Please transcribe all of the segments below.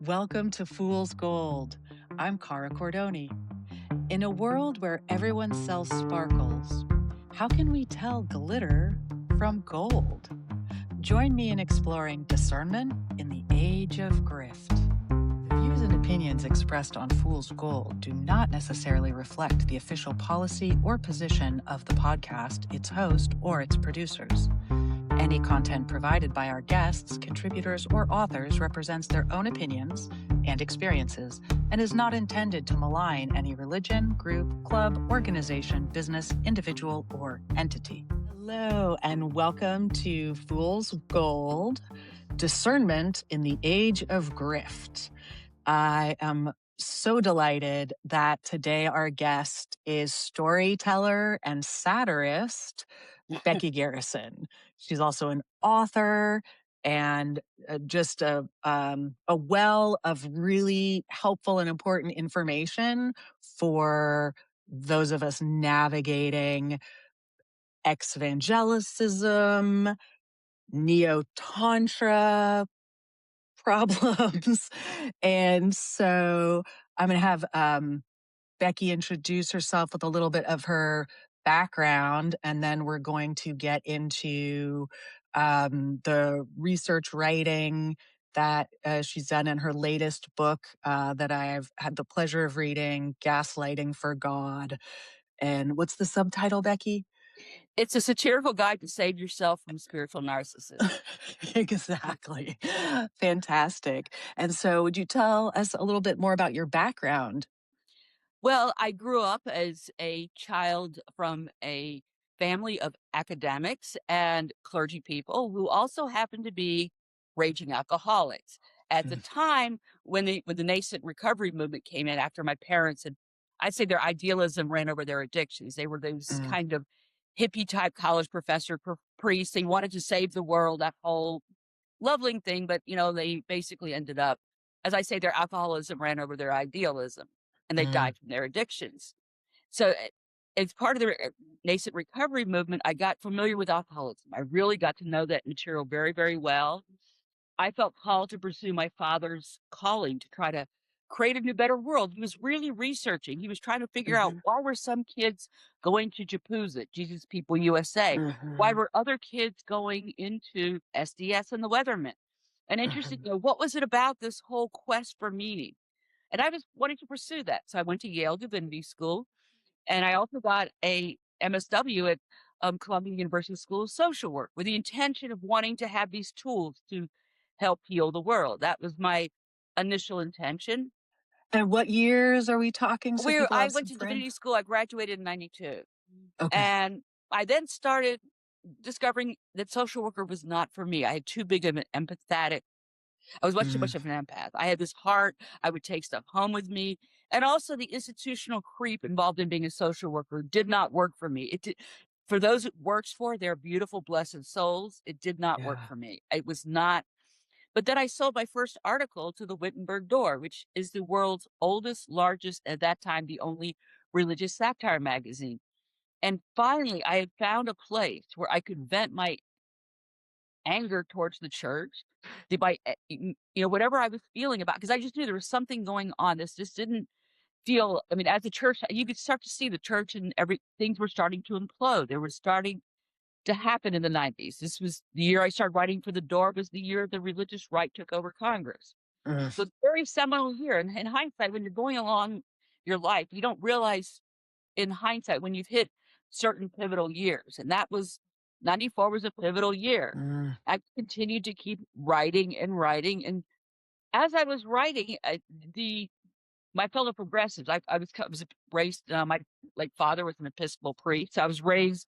Welcome to Fool's Gold. I'm Cara Cordoni. In a world where everyone sells sparkles, how can we tell glitter from gold? Join me in exploring discernment in the age of grift. The views and opinions expressed on Fool's Gold do not necessarily reflect the official policy or position of the podcast, its host, or its producers. Any content provided by our guests, contributors, or authors represents their own opinions and experiences and is not intended to malign any religion, group, club, organization, business, individual, or entity. Hello, and welcome to Fool's Gold, Discernment in the Age of Grift. I am so delighted that today our guest is storyteller and satirist, Becky Garrison. She's also an author and just a well of really helpful and important information for those of us navigating ex-evangelicism, neo-tantra problems. And so I'm going to have Becky introduce herself with a little bit of her background, and then we're going to get into the research writing that she's done in her latest book that I've had the pleasure of reading, Gaslighting for God. And what's the subtitle, Becky? It's a satirical guide to save yourself from spiritual narcissists. Exactly. Fantastic. And so would you tell us a little bit more about your background? Well, I grew up as a child from a family of academics and clergy people who also happened to be raging alcoholics. At the time when the nascent recovery movement came in after my parents had, I'd say their idealism ran over their addictions. They were those kind of hippie type college professor priests. They wanted to save the world, that whole lovely thing, but they basically ended up, as I say, their alcoholism ran over their idealism and they died from their addictions. So as part of the nascent recovery movement, I got familiar with alcoholism. I really got to know that material very, very well. I felt called to pursue my father's calling to try to create a new, better world. He was really researching. He was trying to figure out why were some kids going to JPUSA, Jesus People USA? Why were other kids going into SDS and the Weathermen? And interesting, what was it about this whole quest for meaning? And I was wanting to pursue that. So I went to Yale Divinity School, and I also got a MSW at Columbia University School of Social Work with the intention of wanting to have these tools to help heal the world. That was my initial intention. And what years are we talking so people I have went some to frame? Divinity School. I graduated in 92. Okay. And I then started discovering that social worker was not for me. I had too big of an empathetic. I was much too much of an empath. I had this heart. I would take stuff home with me. And also the institutional creep involved in being a social worker did not work for me. It did, for those it works for, they're beautiful, blessed souls. It did not work for me. It was not. But then I sold my first article to the Wittenberg Door, which is the world's oldest, largest, at that time, the only religious satire magazine. And finally, I had found a place where I could vent my anger towards the church, whatever I was feeling about, because I just knew there was something going on. This just didn't feel, I mean, as a church, you could start to see the church and things were starting to implode. They were starting to happen in the 90s. This was the year I started writing for The Door, was the year the religious right took over Congress. So it's a very seminal year. And in hindsight, when you're going along your life, you don't realize in hindsight when you've hit certain pivotal years. And that was 94 was a pivotal year. I continued to keep writing and writing. And as I was writing, my fellow progressives, I was raised, my late father was an Episcopal priest. So I was raised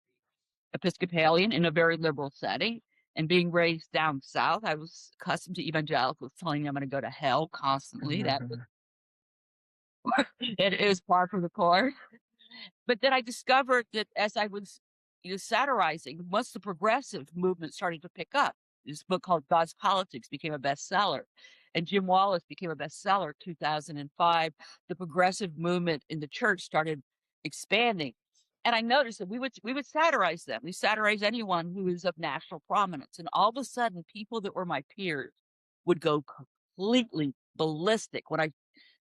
Episcopalian in a very liberal setting. And being raised down south, I was accustomed to evangelicals telling me I'm going to go to hell constantly. That was, it was par for the course. But then I discovered that as I was satirizing, once the progressive movement started to pick up, this book called God's Politics became a bestseller. And Jim Wallace became a bestseller in 2005. The progressive movement in the church started expanding. And I noticed that we would satirize them. We satirize anyone who is of national prominence. And all of a sudden, people that were my peers would go completely ballistic when I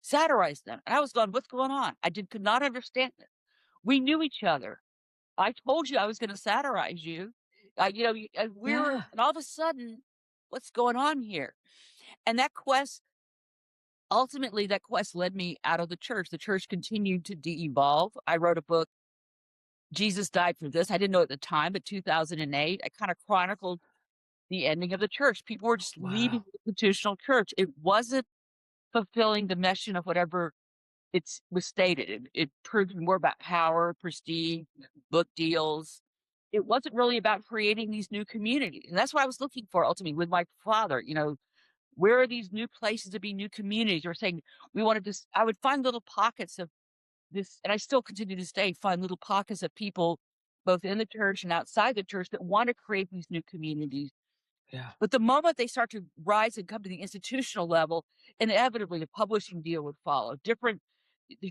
satirized them. And I was going, what's going on? Could not understand it. We knew each other. I told you I was going to satirize you. Yeah. And all of a sudden, what's going on here? And ultimately, that quest led me out of the church. The church continued to de-evolve. I wrote a book, Jesus Died for This. I didn't know at the time, but 2008, I kind of chronicled the ending of the church. People were just leaving Wow. the institutional church. It wasn't fulfilling the mission of whatever was stated. It proved more about power, prestige, book deals. It wasn't really about creating these new communities. And that's what I was looking for ultimately with my father. Where are these new places to be new communities? Or saying we wanted to, I would find little pockets of this, and I still continue to find little pockets of people, both in the church and outside the church, that want to create these new communities. Yeah. But the moment they start to rise and come to the institutional level, inevitably the publishing deal would follow.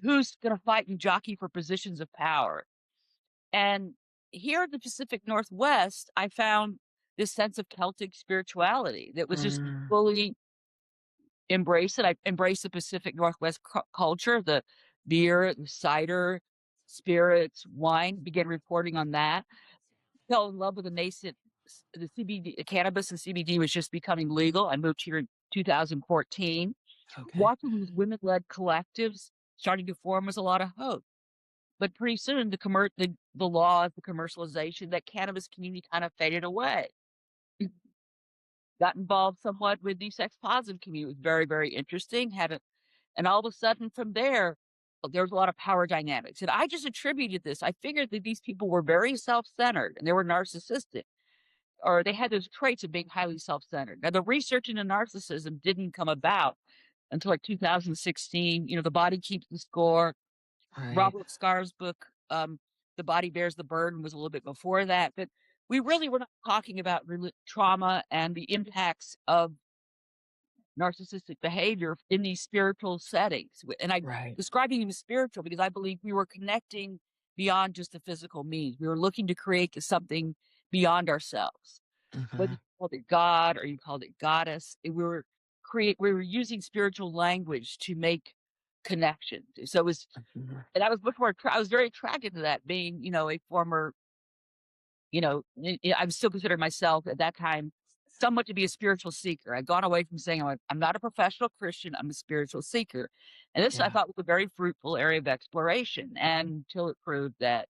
Who's going to fight and jockey for positions of power? And here in the Pacific Northwest, I found this sense of Celtic spirituality that was just Mm. fully embraced. I embraced the Pacific Northwest culture, the beer, the cider, spirits, wine, began reporting on that. Fell in love with the nascent the CBD, cannabis and CBD was just becoming legal. I moved here in 2014. Okay. Watching these women-led collectives starting to form was a lot of hope. But pretty soon, the laws, the commercialization, that cannabis community kind of faded away. Got involved somewhat with the sex positive community. It was very, very interesting. And all of a sudden, from there was a lot of power dynamics. And I just attributed this. I figured that these people were very self-centered and they were narcissistic, or they had those traits of being highly self-centered. Now, the research into narcissism didn't come about until like 2016. The Body Keeps the Score. Right. Robert Scar's book, The Body Bears the Burden, was a little bit before that. But we really were not talking about trauma and the impacts of narcissistic behavior in these spiritual settings. And I'm Right. describing them as spiritual because I believe we were connecting beyond just the physical means. We were looking to create something beyond ourselves. Whether Mhm. you called it God or you called it goddess, we were using spiritual language to make connections. So it was, Mhm. and I was I was very attracted to that, being, a former, I'm still considered myself at that time somewhat to be a spiritual seeker. I'd gone away from saying I'm not a professional Christian, I'm a spiritual seeker. And this I Yeah. thought was a very fruitful area of exploration, and until it proved that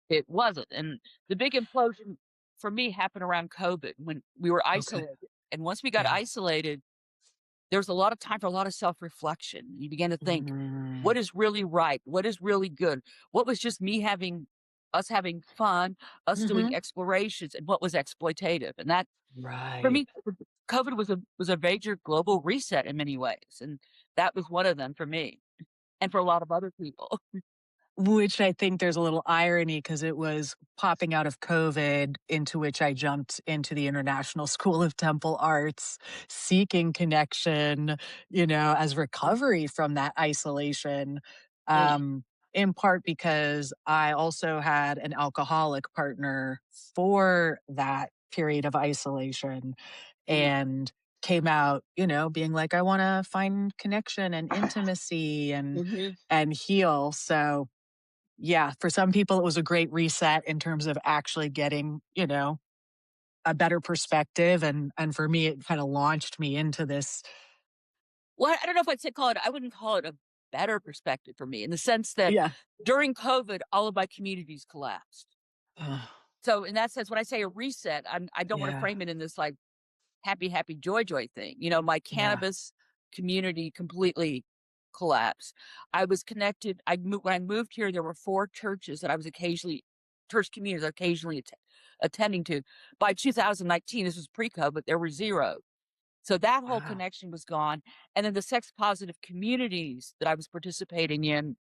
it wasn't. And the big implosion for me happened around COVID when we were Okay. isolated. And once we got Yeah. isolated, there was a lot of time for a lot of self-reflection. You began to think, Mm. what is really right? What is really good? What was just us having fun, us doing Mhm. explorations, and what was exploitative? And that, for Right. me, COVID was a major global reset in many ways. And that was one of them for me and for a lot of other people. Which I think there's a little irony because it was popping out of COVID, into which I jumped into the International School of Temple Arts, seeking connection, as recovery from that isolation. Mm, Um, in part because I also had an alcoholic partner for that period of isolation mm, and came out, being like, I want to find connection and intimacy mhm. and heal. So yeah, for some people, it was a great reset in terms of actually getting, a better perspective, and for me, it kinda launched me into this. Well, I don't know if I wouldn't call it a better perspective for me in the sense that Yeah. during COVID, all of my communities collapsed. Ugh, So in that sense, when I say a reset, I don't want to yeah, frame it in this like happy, happy, joy, joy thing. My yeah. cannabis community completely collapsed. I was connected. When I moved here, there were 4 churches that I was church communities occasionally attending to. By 2019, this was pre-COVID, there were 0. So that whole Wow. connection was gone. And then the sex positive communities that I was participating in,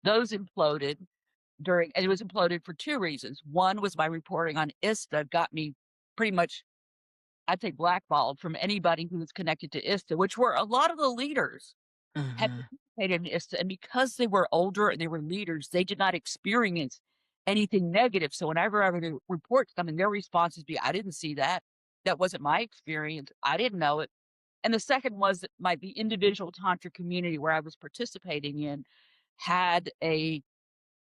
those imploded and it was imploded for 2 reasons. One was my reporting on ISTA got me pretty much, I'd say, blackballed from anybody who was connected to ISTA, which were a lot of the leaders had Mhm. participated in ISTA. And because they were older and they were leaders, they did not experience anything negative. So whenever I would report something, their responses be, I didn't see that. That wasn't my experience. I didn't know it. And the second was that the individual tantra community where I was participating in had a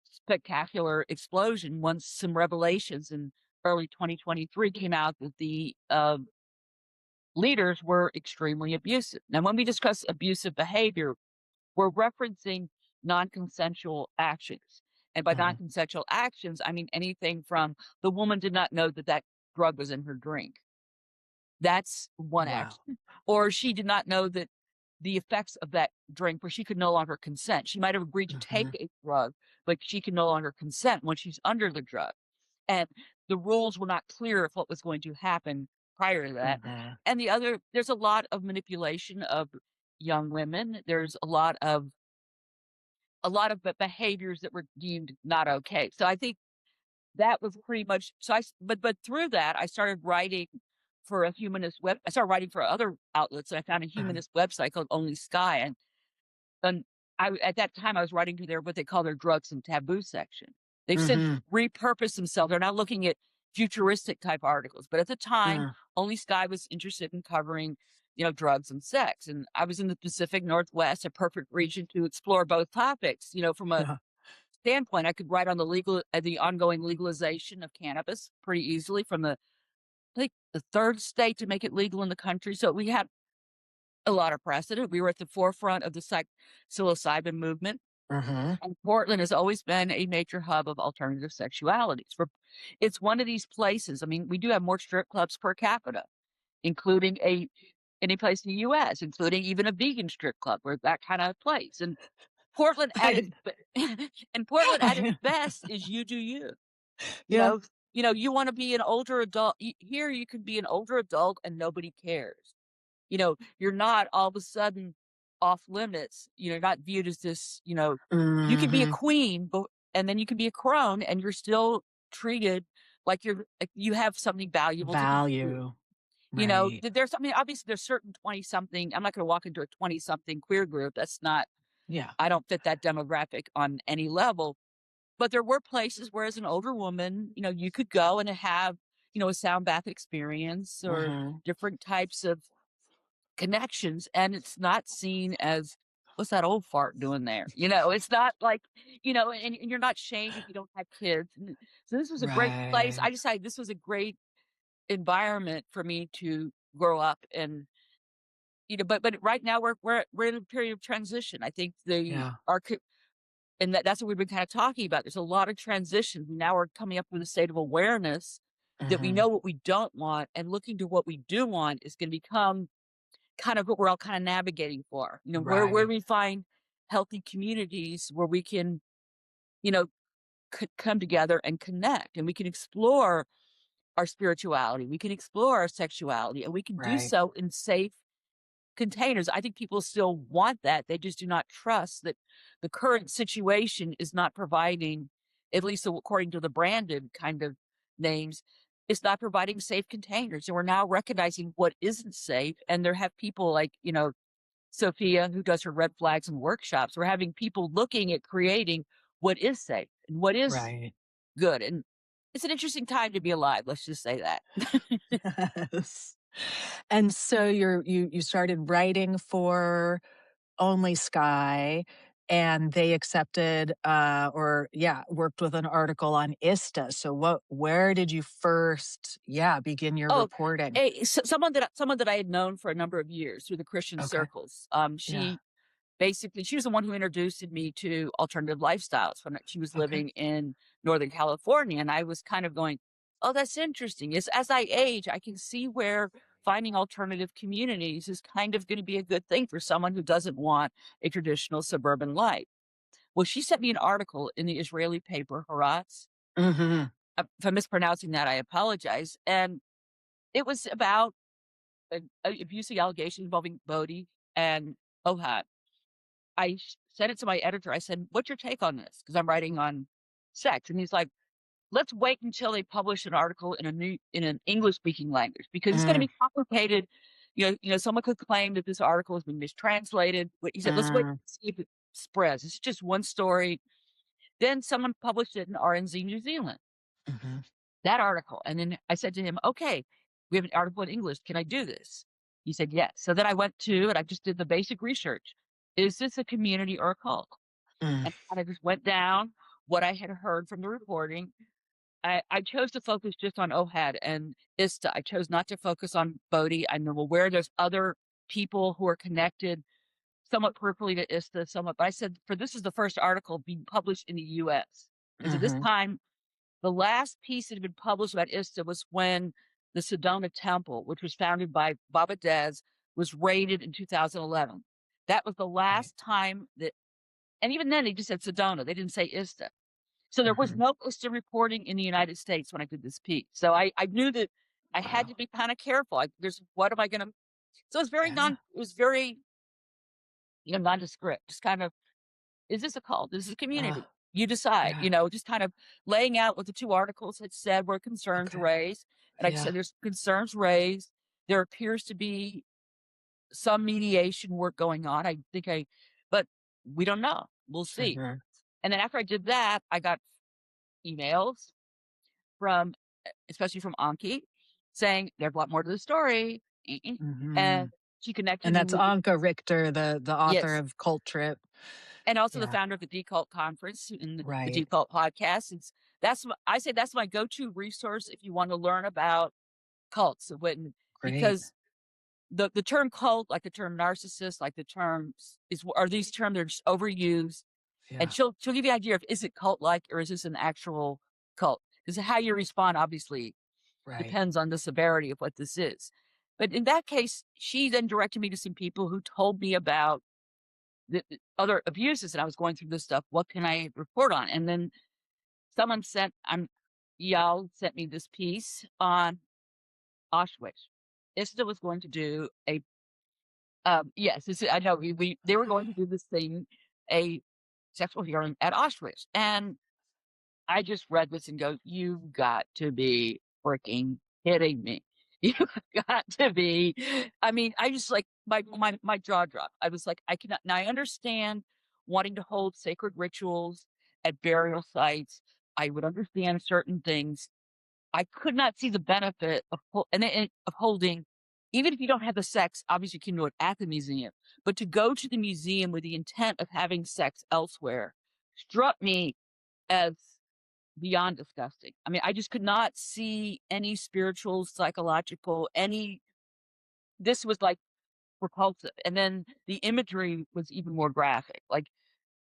spectacular explosion once some revelations in early 2023 came out that the leaders were extremely abusive. Now, when we discuss abusive behavior, we're referencing non-consensual actions. And by Mhm. non-consensual actions, I mean anything from the woman did not know that that drug was in her drink. That's one Wow. action. Or she did not know that the effects of that drink where she could no longer consent. She might have agreed to take Mhm. a drug, but she can no longer consent when she's under the drug. And the rules were not clear of what was going to happen prior to that. Mhm. And the other, there's a lot of manipulation of young women. There's a lot of behaviors that were deemed not okay. So I think that was pretty much but through that I started writing for a humanist web. I started writing for other outlets, and I found a Uh-huh. humanist website called Only Sky, and at that time I was writing to their what they call their drugs and taboo section. They've since Mhm. repurposed themselves. They're now looking at futuristic type articles, but at the time, Mm. Only Sky was interested in covering, drugs and sex, and I was in the Pacific Northwest, a perfect region to explore both topics. From a Uh-huh. standpoint, I could write on the ongoing legalization of cannabis pretty easily from I think the third state to make it legal in the country. So we had a lot of precedent. We were at the forefront of the psilocybin movement, Mhm. and Portland has always been a major hub of alternative sexualities. It's one of these places. I mean, we do have more strip clubs per capita, including any place in the U.S., including even a vegan strip club or that kind of place. And Portland at its I and Portland at its I best is you do you. You yeah. know you wanna be an older adult here you can be an older adult and nobody cares. You're not all of a sudden off limits. You're not viewed as this, you can be a Mhm. queen, but and then you can be a crone and you're still treated like you have something valuable to contribute. Value. Right. There's I mean, obviously there's certain 20 something. I'm not gonna walk into a 20 something queer group. That's not Yeah. I don't fit that demographic on any level. But there were places where as an older woman, you could go and have, a sound bath experience or Mhm. different types of connections, and it's not seen as, "What's that old fart doing there?" It's not like, and you're not shamed if you don't have kids, and so this was a great place. I Right. decided this was a great environment for me to grow up and, but right now we're in a period of transition. I think the Yeah. our and that's what we've been kind of talking about. There's a lot of transitions. Now we're coming up with a state of awareness that we Mhm. know what we don't want, and looking to what we do want is going to become kind of what we're all kind of navigating for. Where Right. we find healthy communities where we can, you know, come together and connect, and we can explore our spirituality, we can explore our sexuality, and we can do Right. so in safe containers. I think people still want that. They just do not trust that the current situation is not providing, at least according to the branded kind of names, it's not providing safe containers. And we're now recognizing what isn't safe. And there have people like, Sophia, who does her red flags and workshops. We're having people looking at creating what is safe and what is Right. good. And it's an interesting time to be alive. Let's just say that. Yes. And so you started writing for Only Sky, and they accepted, or yeah, worked with an article on ISTA. So where did you first, yeah, begin your Oh, reporting? someone that I had known for a number of years through the Christian Okay. circles. Yeah. She was the one who introduced me to alternative lifestyles when she was Okay. living in Northern California, and I was kind of going, "Oh, that's interesting." As I age, I can see where finding alternative communities is kind of going to be a good thing for someone who doesn't want a traditional suburban life. Well, she sent me an article in the Israeli paper Haaretz. Mhm. If I'm mispronouncing that, I apologize. And it was about abuse allegations involving Bodhi and Ohad. Sent it to my editor. I said, "What's your take on this?" Because I'm writing on sex, and he's like, "Let's wait until they publish an article in an English speaking language because it's going to Mm, be complicated. Someone could claim that this article has been mistranslated." But he said, "Let's wait mm, and see if it spreads. It's just one story." Then someone published it in RNZ New Zealand, mhm. that article, and then I said to him, "Okay, we have an article in English. Can I do this?" He said, yes. So then I went to, and I just did the basic research. Is this a community or a cult? Mm. And I just went down what I had heard from the reporting. I chose to focus just on OHAD and ISTA. I chose not to focus on Bodhi. I'm aware there's other people who are connected somewhat peripherally to ISTA, somewhat. But I said, for this is the first article being published in the US. And so this Mhm. time, the last piece that had been published about ISTA was when the Sedona Temple, which was founded by Baba Dez, was raided in 2011. That was the Right. last time that, and even then they just said Sedona. They didn't say ISTA. So there was Mhm. no ISTA reporting in the United States when I did this piece. So I knew that I had Wow. to be kind of careful. There's what am I going to? So it's very Yeah. non. It was very nondescript. Just kind of, is this a cult? This is a community. Oh, You decide. yeah. Just kind of laying out what the two articles had said were concerns Okay. raised. And like I Yeah. said, there's concerns raised. There appears to be some mediation work going on. But we don't know. We'll see. Mhm. And then after I did that, I got emails from, especially from Anki, saying there's a lot more to the story. And Mhm. she And connected me that's with, Anka Richter, the author yes, of Cult Trip. and also the Yeah. founder of the Decult Conference and the Right. Decult Podcast. I say that's my go-to resource if you want to learn about cults. Great. Because the term cult, like the term narcissist, like the terms are these terms that are just overused. And Yeah. she'll give you an idea of, is it cult like or is this an actual cult? Because how you respond obviously Right. depends on the severity of what this is. But in that case, she then directed me to some people who told me about the other abuses, and I was going through this stuff. What can I report on? And then someone y'all sent me this piece on Auschwitz. ISTA was going to do yes, I know they were going to do this thing, a sexual hearing at Auschwitz. And I just read this and go, "You've got to be freaking kidding me. You've got to be." I mean, I just like my jaw dropped. I was like, I cannot. Now I understand wanting to hold sacred rituals at burial sites. I would understand certain things. I could not see the benefit of of holding, even if you don't have the sex. Obviously, you can do it at the museum, but to go to the museum with the intent of having sex elsewhere struck me as beyond disgusting. I mean, I just could not see any spiritual, psychological, any this was, like, repulsive, and then the imagery was even more graphic, like,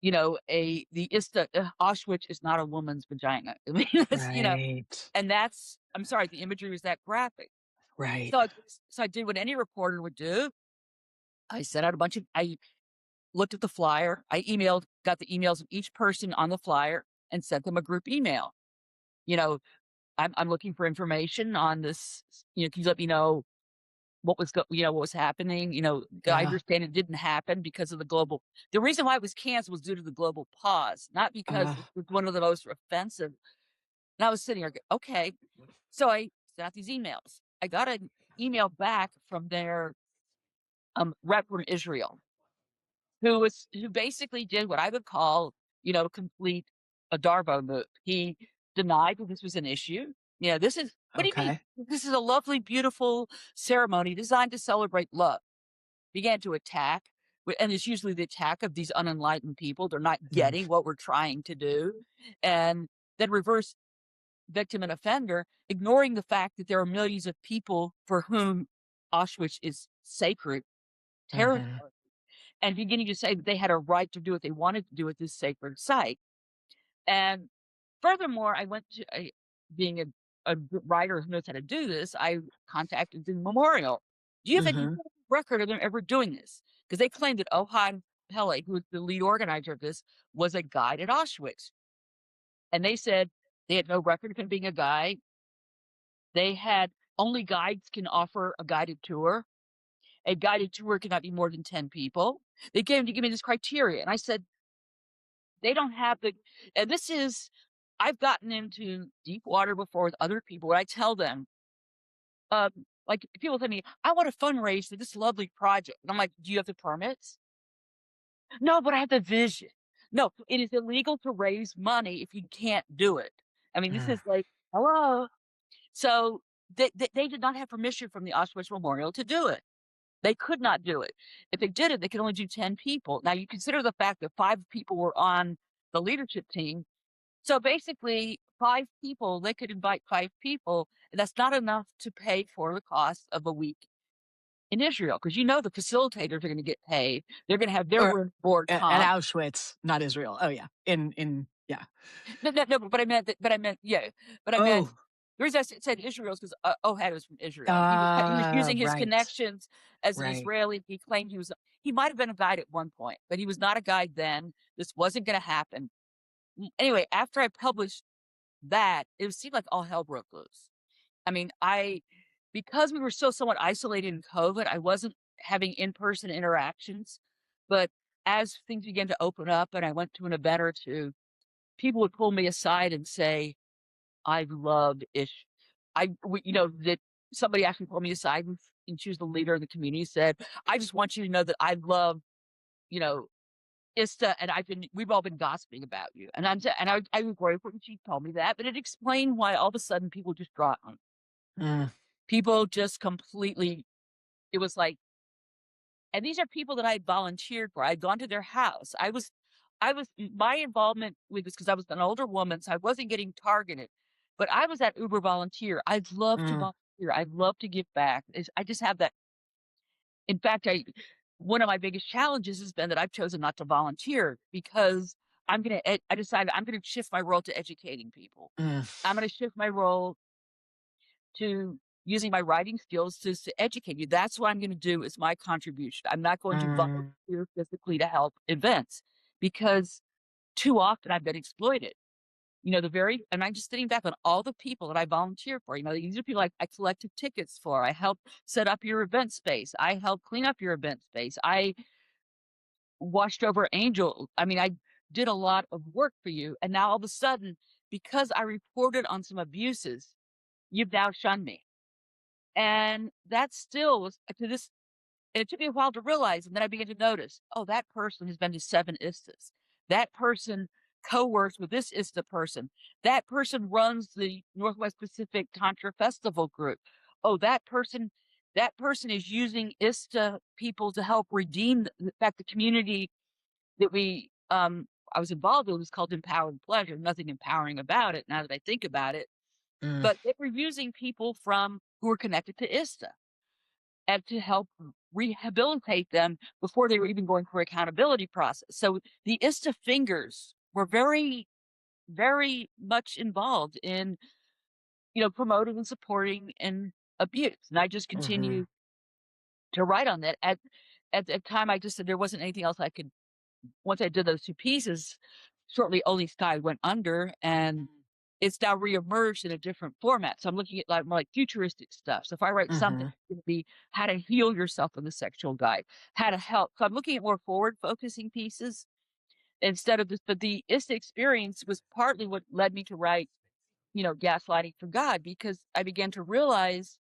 the Ista Auschwitz is not a woman's vagina. I mean, Right. and that's I'm sorry, the imagery was that graphic. Right. So I did what any reporter would do. I looked at the flyer, got the emails of each person on the flyer and sent them a group email. You know, I'm looking for information on this. Can you let me know what was happening? I Yeah. understand it didn't happen because of the reason why it was canceled was due to the global pause, not because it Ah. was one of the most offensive. And I was sitting here, okay. So I sent out these emails. I got an email back from their rep from Israel, who basically did what I would call, complete a Darbo move. He denied that this was an issue. This is what do you mean? Okay. This is a lovely, beautiful ceremony designed to celebrate love. Began to attack, and it's usually the attack of these unenlightened people. They're not Mm. getting what we're trying to do, and then reverse victim and offender, ignoring the fact that there are millions of people for whom Auschwitz is sacred Mhm. territory, and beginning to say that they had a right to do what they wanted to do at this sacred site. And furthermore, I went to being a writer who knows how to do this. I contacted the memorial. Do you have any Mhm. record of them ever doing this? Because they claimed that Ohan Pele, who was the lead organizer of this, was a guide at Auschwitz. And they said they had no record of him being a guide. They had only guides can offer a guided tour. A guided tour cannot be more than 10 people. They came to give me this criteria. And I said, they don't have and I've gotten into deep water before with other people where I tell them, um, like people tell me, I want to fundraise for this lovely project. And I'm like, do you have the permits? No, but I have the vision. No, it is illegal to raise money if you can't do it. I mean, this Mm. is like, hello. So they did not have permission from the Auschwitz Memorial to do it. They could not do it. If they did it, they could only do 10 people. Now you consider the fact that 5 people were on the leadership team. So basically 5 people, they could invite 5 people, and that's not enough to pay for the cost of a week in Israel, because the facilitators are gonna get paid. They're gonna have their Or room, board, at comp. Auschwitz, not Israel. Oh, yeah. Yeah. No, but I meant Oh, the reason said Israel is 'cause, Ohad was from Israel. He was using his right, connections as an right. Israeli. He claimed he might have been a guide at one point, but he was not a guide then. This wasn't gonna happen. Anyway, after I published that, it seemed like all hell broke loose. I mean, because we were still somewhat isolated in COVID, I wasn't having in-person interactions, but as things began to open up and I went to an event or 2, people would pull me aside and say, "I loved Ish." That somebody actually pulled me aside and she was the leader of the community, said, "I just want you to know that I love, you know, ISTA, and we've all been gossiping about you." And I was grateful when she told me that, but it explained why all of a sudden people just dropped on. Mm, People just completely, it was like, and these are people that I had volunteered for. I'd gone to their house. My involvement with this, because I was an older woman, so I wasn't getting targeted, but I was that Uber volunteer. I'd love to mm, volunteer. I'd love to give back. I just have that. In fact, one of my biggest challenges has been that I've chosen not to volunteer because I decided I'm gonna shift my role to educating people. mm, I'm gonna shift my role to using my writing skills to educate you. That's what I'm gonna do is my contribution. I'm not going to mm, volunteer physically to help events because too often I've been exploited. And I'm just sitting back on all the people that I volunteer for. These are people I collected tickets for. I helped set up your event space. I helped clean up your event space. I watched over Angel. I mean, I did a lot of work for you. And now all of a sudden, because I reported on some abuses, you've now shunned me. And that still was to this, and it took me a while to realize, and then I began to notice, oh, that person has been to 7 ISTAs. That person co-works with this ISTA person. That person runs the Northwest Pacific Tantra Festival group. Oh, that person is using ISTA people to help redeem in fact, the community that I was involved with was called Empowered Pleasure. Nothing empowering about it now that I think about it. mm, But they were using people who were connected to ISTA and to help rehabilitate them before they were even going through accountability process. So the ISTA fingers were very, very much involved in, promoting and supporting and abuse. And I just mhm, continued to write on that. At the time, I just said there wasn't anything else I could. Once I did those 2 pieces, shortly Only Sky went under, and it's now reemerged in a different format. So I'm looking at more like futuristic stuff. So if I write something, mhm, it's gonna be how to heal yourself in the sexual guide, how to help. So I'm looking at more forward focusing pieces instead of this. But the ISTA experience was partly what led me to write, Gaslighting for God, because I began to realize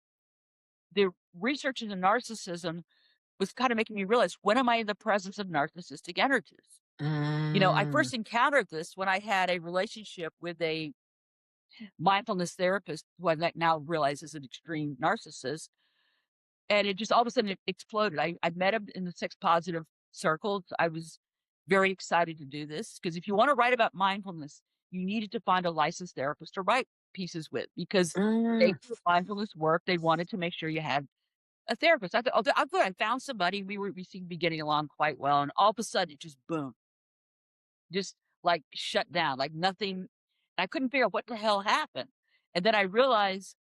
the research into narcissism was kind of making me realize, when am I in the presence of narcissistic energies? I mm, first encountered this when I had a relationship with a mindfulness therapist who I now realize is an extreme narcissist. And it just all of a sudden it exploded. I met him in the sex positive circles. I was very excited to do this because if you want to write about mindfulness, you needed to find a licensed therapist to write pieces with because they mm, do mindfulness work. They wanted to make sure you had a therapist. I thought, oh, I'm good. I found somebody. We seemed to be getting along quite well. And all of a sudden it just boom, just like shut down, like nothing. I couldn't figure out what the hell happened. And then I realized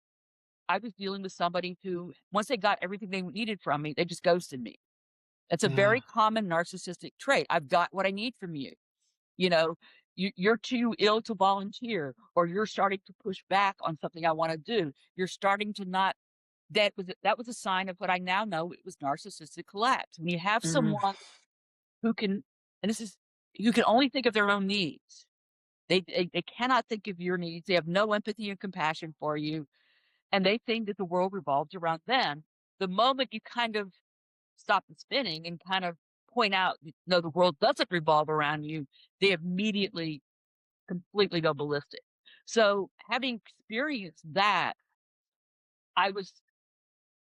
I was dealing with somebody who, once they got everything they needed from me, they just ghosted me. It's a yeah, very common narcissistic trait. I've got what I need from you. You know, you're too ill to volunteer, or you're starting to push back on something I want to do. You're starting to not. That was a sign of what I now know it was narcissistic collapse. When you have mm, someone who can, and this is who can only think of their own needs. They cannot think of your needs. They have no empathy and compassion for you, and they think that the world revolves around them. The moment you kind of stop the spinning and kind of point out, no, the world doesn't revolve around you, they immediately completely go ballistic. So having experienced that, I was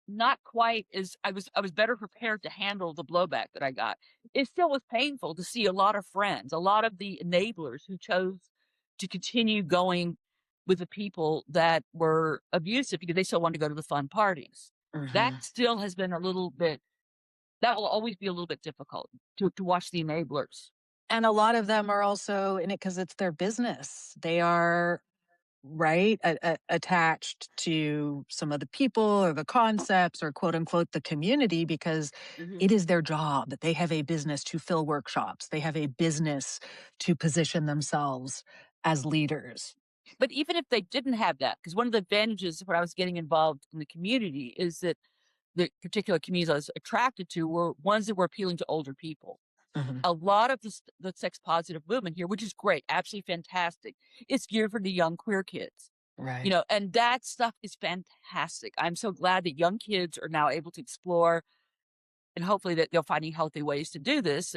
not quite as I was better prepared to handle the blowback that I got. It still was painful to see a lot of friends, a lot of the enablers who chose to continue going with the people that were abusive because they still wanted to go to the fun parties. That Mhm. still has been a little bit that will always be a little bit difficult to watch the enablers. And a lot of them are also in it because it's their business. They are, right, attached to some of the people or the concepts or quote unquote the community because Mhm. it is their job. They have a business to fill workshops. They have a business to position themselves as leaders. But even if they didn't have that, because one of the advantages when I was getting involved in the community is that the particular communities I was attracted to were ones that were appealing to older people. Mhm. A lot of the sex positive movement here, which is great, absolutely fantastic, it's geared for the young queer kids. You Right. know, and that stuff is fantastic. I'm so glad that young kids are now able to explore and hopefully that they're finding healthy ways to do this.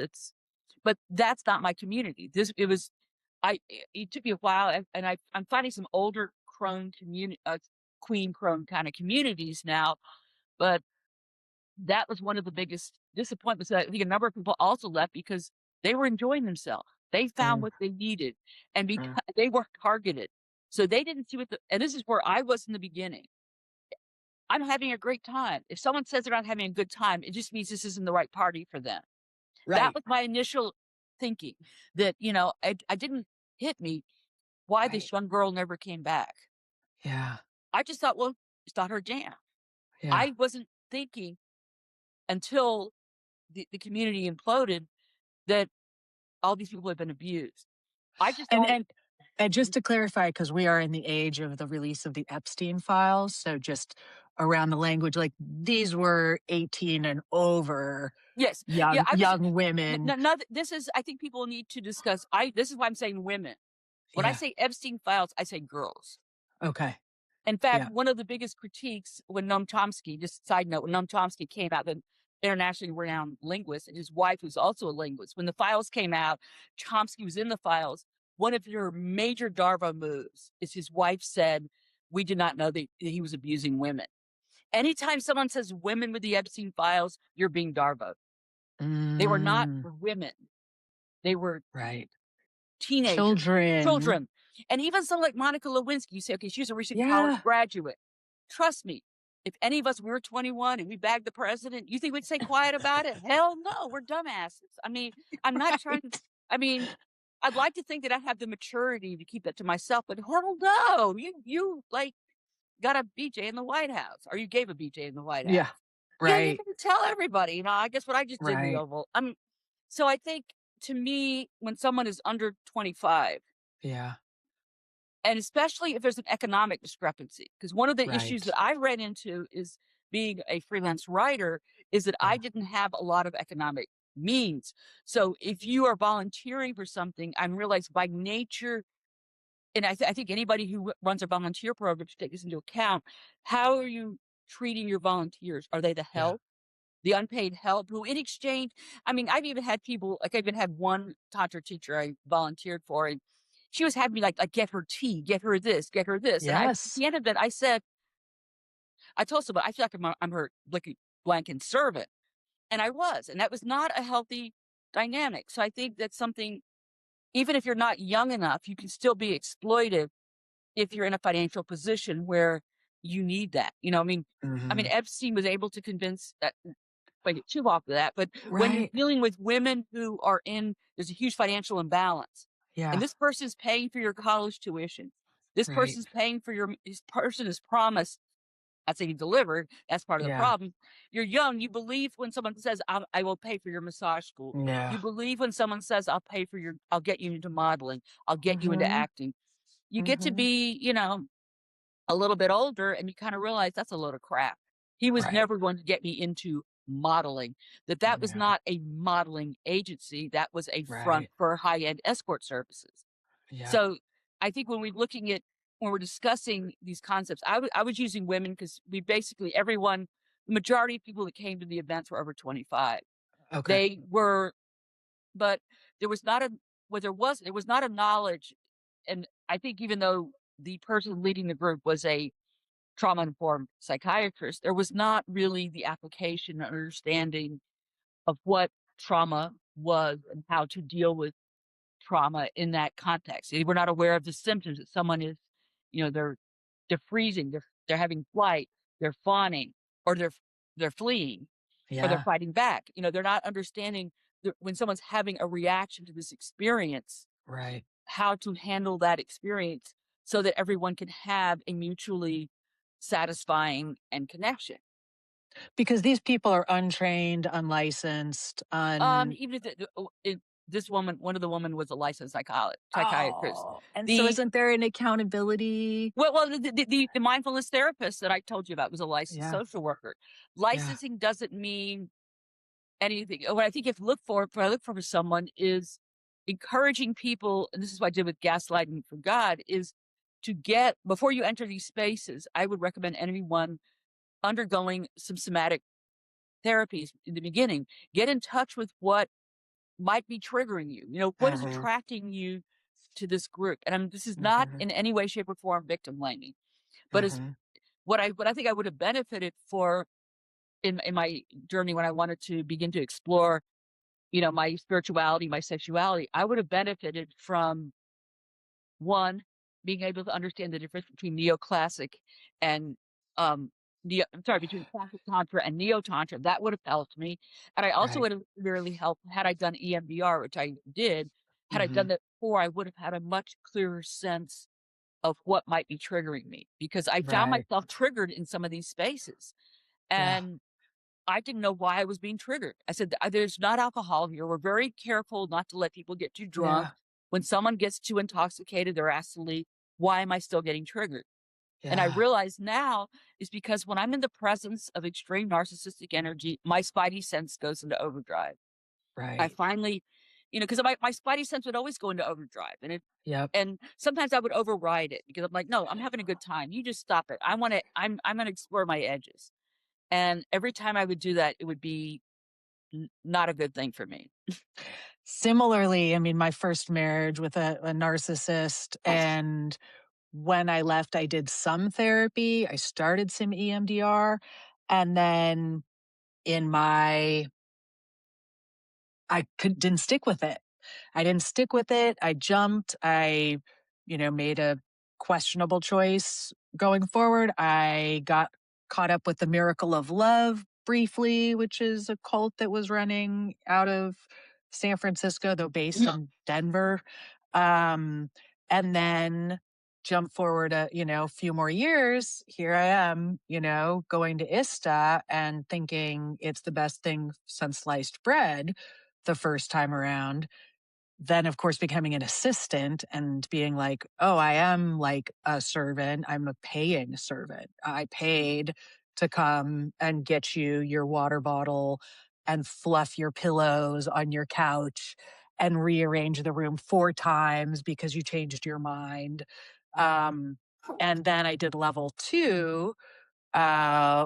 But that's not my community. It took me a while and I'm finding some older crone community, queen crone kind of communities now, but that was one of the biggest disappointments that I think a number of people also left because they were enjoying themselves. They found Mm, what they needed and mm. because they were targeted. So they didn't see and this is where I was in the beginning. I'm having a great time. If someone says they're not having a good time, it just means this isn't the right party for them. That Right. was my initial thinking that, I didn't hit me why Right. this young girl never came back. Yeah. I just thought, well, it's not her jam. Yeah. I wasn't thinking until the community imploded that all these people have been abused. I just And thought, and and just to clarify, because we are in the age of the release of the Epstein files, so just around the language, like these were 18 and over yes, yeah, young women. no, this is, I think people need to discuss. This is why I'm saying women. When I Yeah. say Epstein files, I say girls. Okay. In fact, Yeah. one of the biggest critiques when Noam Chomsky, just a side note, when Noam Chomsky came out, the internationally renowned linguist, and his wife was also a linguist, when the files came out, Chomsky was in the files. One of your major Darva moves is his wife said, we did not know that he was abusing women. Anytime someone says women with the Epstein files, you're being Darva. They were not Mm, women. They were right. teenagers, Children. children. And even someone like Monica Lewinsky, you say, okay, she's a recent college Yeah. graduate. Trust me, if any of us we were 21 and we bagged the president, you think we'd stay quiet about it? Hell no, we're dumbasses. I mean, I'm not trying to, I mean, I'd like to think that I have the maturity to keep that to myself, but hell no. You like got a BJ in the White House, or you gave a BJ in the White House. Yeah. Yeah, you Right. can tell everybody, I guess what I just did in the Right. Oval. So I think to me, when someone is under 25, Yeah. and especially if there's an economic discrepancy, because one of the issues Right. that I ran into is being a freelance writer is that I Yeah. didn't have a lot of economic means. So if you are volunteering for something, I realize by nature, and I think anybody who runs a volunteer program should take this into account. How are you treating your volunteers? Are they the Yeah. help? The unpaid help who in exchange, I mean, I've even had people, like I even had one tantra teacher I volunteered for, and she was having me like get her tea, get her this, get her this. And at Yes. the end of it, I told somebody, I feel like I'm her blicky blanket servant. And I was, and that was not a healthy dynamic. So I think that's something, even if you're not young enough, you can still be exploitive if you're in a financial position where you need that. I mean, Mhm. Epstein was able to convince that if I get too off of that, but when you're Right. dealing with women who are there's a huge financial imbalance, and Yeah. this person's paying for your college tuition. This Right. person's paying for this person is promised, I say he delivered. That's part of the Yeah. problem. You're young. You believe when someone says, I will pay for your massage school. Yeah. You believe when someone says, I'll get you into modeling. I'll get you into Mhm. acting. You get to Mhm. be, a little bit older and you kind of realize that's a load of crap. He was Right. never going to get me into modeling. That was Yeah. not a modeling agency. That was a front Right. for high-end escort services. Yeah. So I think when we're discussing these concepts, I was using women because we basically the majority of people that came to the events were over 25. Okay. They were, but there was not a, there was not a knowledge. And I think even though the person leading the group was trauma-informed psychiatrist, there was not really the application and understanding of what trauma was and how to deal with trauma in that context. They were not aware of the symptoms that someone is, they're freezing, they're having flight, they're fawning, or they're fleeing, or they're Yeah. fighting back. They're not understanding when someone's having a reaction to this experience, Right. how to handle that experience so that everyone can have a mutually satisfying and connection. Because these people are untrained, unlicensed, Even if this woman, one of the women was a licensed psychiatrist. oh, and so The isn't there an accountability? the mindfulness therapist that I told you about was a licensed Yeah. social worker. Yeah. Licensing doesn't mean anything. What I think you have to look for, what I look for someone is encouraging people, and this is what I did with Gaslighting for God, is to get, before you enter these spaces, I would recommend anyone undergoing some somatic therapies in the beginning, get in touch with what might be triggering you. What is Mhm. attracting you to this group? And this is not Mhm. in any way, shape, or form victim blaming, but is Mhm. what I think I would have benefited for in my journey when I wanted to begin to explore, my spirituality, my sexuality. I would have benefited from one, being able to understand the difference between neoclassic and um I'm sorry, between classic tantra and neo-tantra. That would have helped me. And I also Right. would have really helped had I done EMDR, which I did. Had I done Mhm. that before, I would have had a much clearer sense of what might be triggering me, because I found Right. myself triggered in some of these spaces. Yeah. And I didn't know why I was being triggered. I said, There's not alcohol here. We're very careful not to let people get too drunk. Yeah. When someone gets too intoxicated, they're asked to leave. Why am I still getting triggered?" And I Yeah. realize now is because when I'm in the presence of extreme narcissistic energy, my spidey sense goes into overdrive. I Right. finally, because my spidey sense would always go into overdrive, Yep. and sometimes I would override it because I'm like, no, I'm having a good time. You just stop it. I'm gonna explore my edges. And every time I would do that, it would be not a good thing for me. Similarly, I mean, my first marriage with a narcissist, and when I left, I did some therapy. I started some EMDR, and then in my didn't stick with it. I didn't stick with it. I jumped. I, made a questionable choice going forward. I got caught up with the Miracle of Love briefly, which is a cult that was running out of San Francisco, though based Mhm, in Denver. Um, and then jump forward a few more years. Here I am, going to ISTA and thinking it's the best thing since sliced bread the first time around. Then, of course, becoming an assistant and being like, oh, I am like a servant. I'm a paying servant. I paid to come and get you your water bottle and fluff your pillows on your couch and rearrange the room 4 times because you changed your mind. Um, and then I did level 2,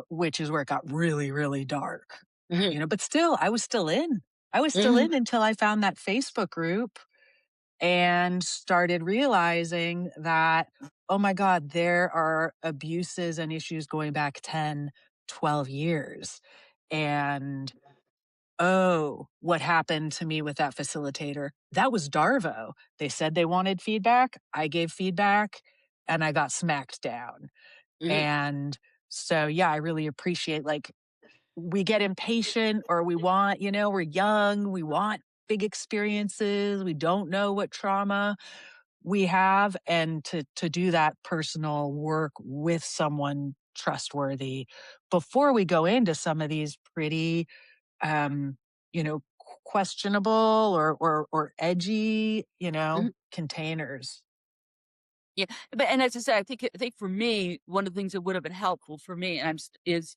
which is where it got really, really dark, mhm, but still, I was still in. I was still mhm, in until I found that Facebook group and started realizing that, oh my God, there are abuses and issues going back 10, 12 years. And oh, what happened to me with that facilitator? That was Darvo. They said they wanted feedback. I gave feedback and I got smacked down. mhm. And so, yeah, I really appreciate, like, we get impatient, or we want, we're young, we want big experiences. We don't know what trauma we have. And to do that personal work with someone trustworthy before we go into some of these pretty, um, questionable or edgy, Mhm. containers. Yeah, but and as I said, I think for me, one of the things that would have been helpful for me, and is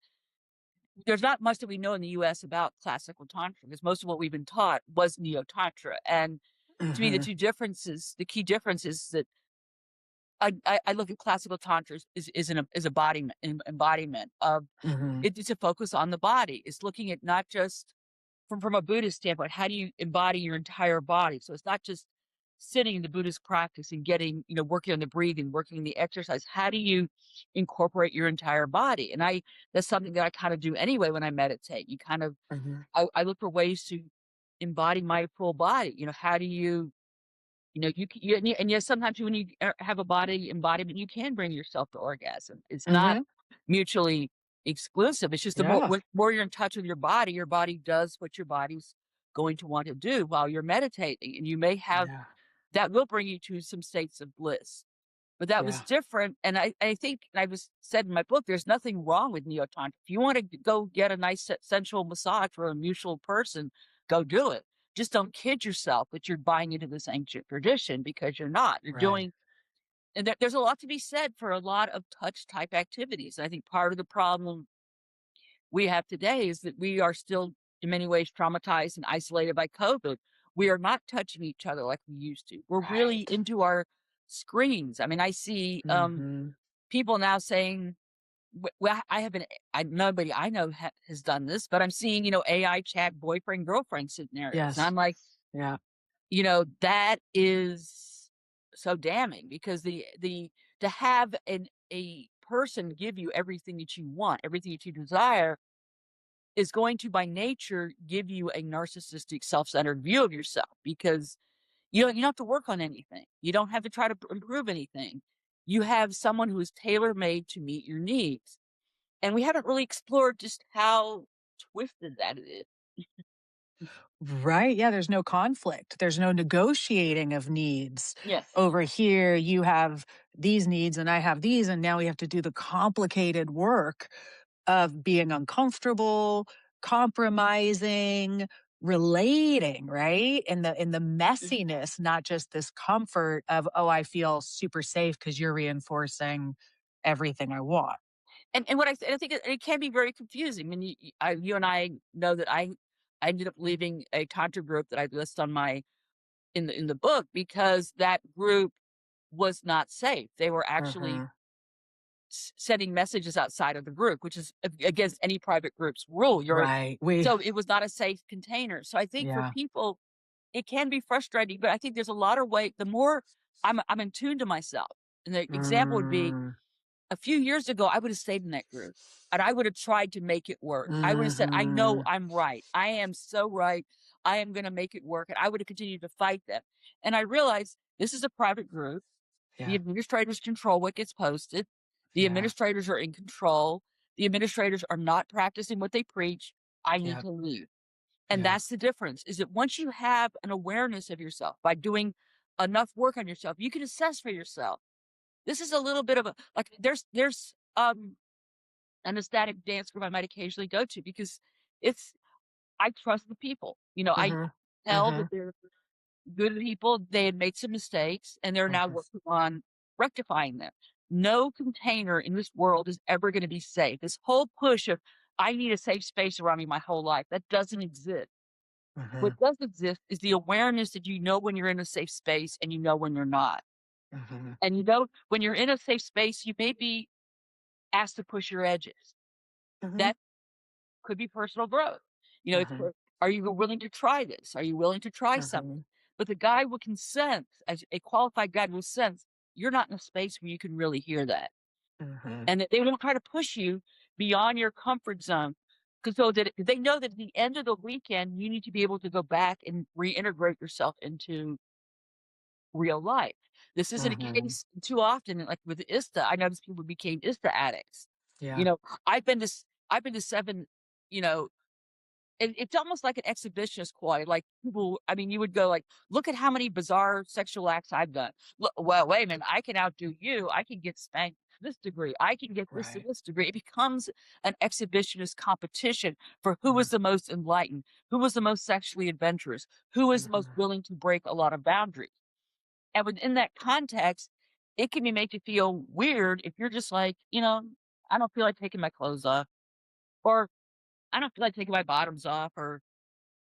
there's not much that we know in the U.S. about classical tantra, because most of what we've been taught was neo tantra. And to me, Hmm. the key difference is that I look at classical tantra is embodiment of Hmm. it's a focus on the body. It's looking at not just from a Buddhist standpoint, how do you embody your entire body? So it's not just sitting in the Buddhist practice and getting, working on the breathing, working the exercise, how do you incorporate your entire body? And that's something that I kind of do anyway when I meditate. You kind of, Mhm. I look for ways to embody my full body. How do you, and yes, sometimes when you have a body embodiment, you can bring yourself to orgasm. It's not Mhm. mutually exclusive. It's just Yeah. more you're in touch with your body does what your body's going to want to do while you're meditating. And you may have Yeah. that will bring you to some states of bliss. But that was Yeah. different. And I think I was said in my book, there's nothing wrong with neo-tantra. If you want to go get a nice sensual massage for a mutual person, go do it. Just don't kid yourself that you're buying into this ancient tradition, because you're not. You're Right. doing, and there's a lot to be said for a lot of touch type activities. And I think part of the problem we have today is that we are still in many ways traumatized and isolated by COVID. We are not touching each other like we used to. We're really Right. into our screens. I mean, I see Mhm. people now saying, well, nobody I know has done this, but I'm seeing, AI chat boyfriend girlfriend scenarios. And Yes. I'm like, Yeah. that is so damning, because to have a person give you everything that you want, everything that you desire, is going to by nature give you a narcissistic self-centered view of yourself, because you don't have to work on anything. You don't have to try to improve anything. You have someone who is tailor-made to meet your needs. And we haven't really explored just how twisted that it is. Right. Yeah. There's no conflict. There's no negotiating of needs. Yes. Over here, you have these needs and I have these. And now we have to do the complicated work of being uncomfortable, compromising, relating, right? In the Mhm. messiness, not just this comfort of, oh, I feel super safe because you're reinforcing everything I want. And what I said, I think it can be very confusing. I mean, you and I know that I ended up leaving a tantra group that I list on my in the book, because that group was not safe. They were actually Mhm. sending messages outside of the group, which is against any private group's rule. Right. So it was not a safe container. So I think for Yeah. people, it can be frustrating, but I think there's a lot of way. The more I'm in tune to myself, and the example would be, Mm. a few years ago, I would have stayed in that group and I would have tried to make it work. I would have said, I know Mhm. I'm right. I am so right. I am going to make it work. And I would have continued to fight them. And I realized this is a private group. The Yeah. administrators control what gets posted. The Yeah. administrators are in control. The administrators are not practicing what they preach. I need Yeah. to leave. And Yeah. that's the difference, is that once you have an awareness of yourself by doing enough work on yourself, you can assess for yourself. This is a little bit of a, like, there's an ecstatic dance group I might occasionally go to, because it's I trust the people. I Mhm. tell that Mhm. they're good people. They had made some mistakes and they're now Mhm. working on rectifying them. No container in this world is ever going to be safe. This whole push of, I need a safe space around me my whole life, that doesn't exist. What Mhm. does exist is the awareness that you know when you're in a safe space and you know when you're not. Mhm. And when you're in a safe space, you may be asked to push your edges. Mhm. That could be personal growth. Mhm. Are you willing to try this? Are you willing to try something? Mhm. But the guy will consent, as a qualified guide will sense, you're not in a space where you can really hear that. Mhm. And that they won't try to push you beyond your comfort zone. Because so that they know that at the end of the weekend, you need to be able to go back and reintegrate yourself into real life. This isn't a Mhm. case too often, like with ISTA. I notice people became ISTA addicts. You Yeah. know, I've been to 7, you know, it's almost like an exhibitionist quality. Like, people, I mean, you would go like, "Look at how many bizarre sexual acts I've done. Look, well, wait a minute, I can outdo you. I can get spanked to this degree. I can get this to Right. this degree." It becomes an exhibitionist competition for who was Mhm. the most enlightened, who was the most sexually adventurous, who was the most Mhm. willing to break a lot of boundaries. And within that context, it can be made to feel weird if you're just like, "I don't feel like taking my clothes off," or "I don't feel like taking my bottoms off," or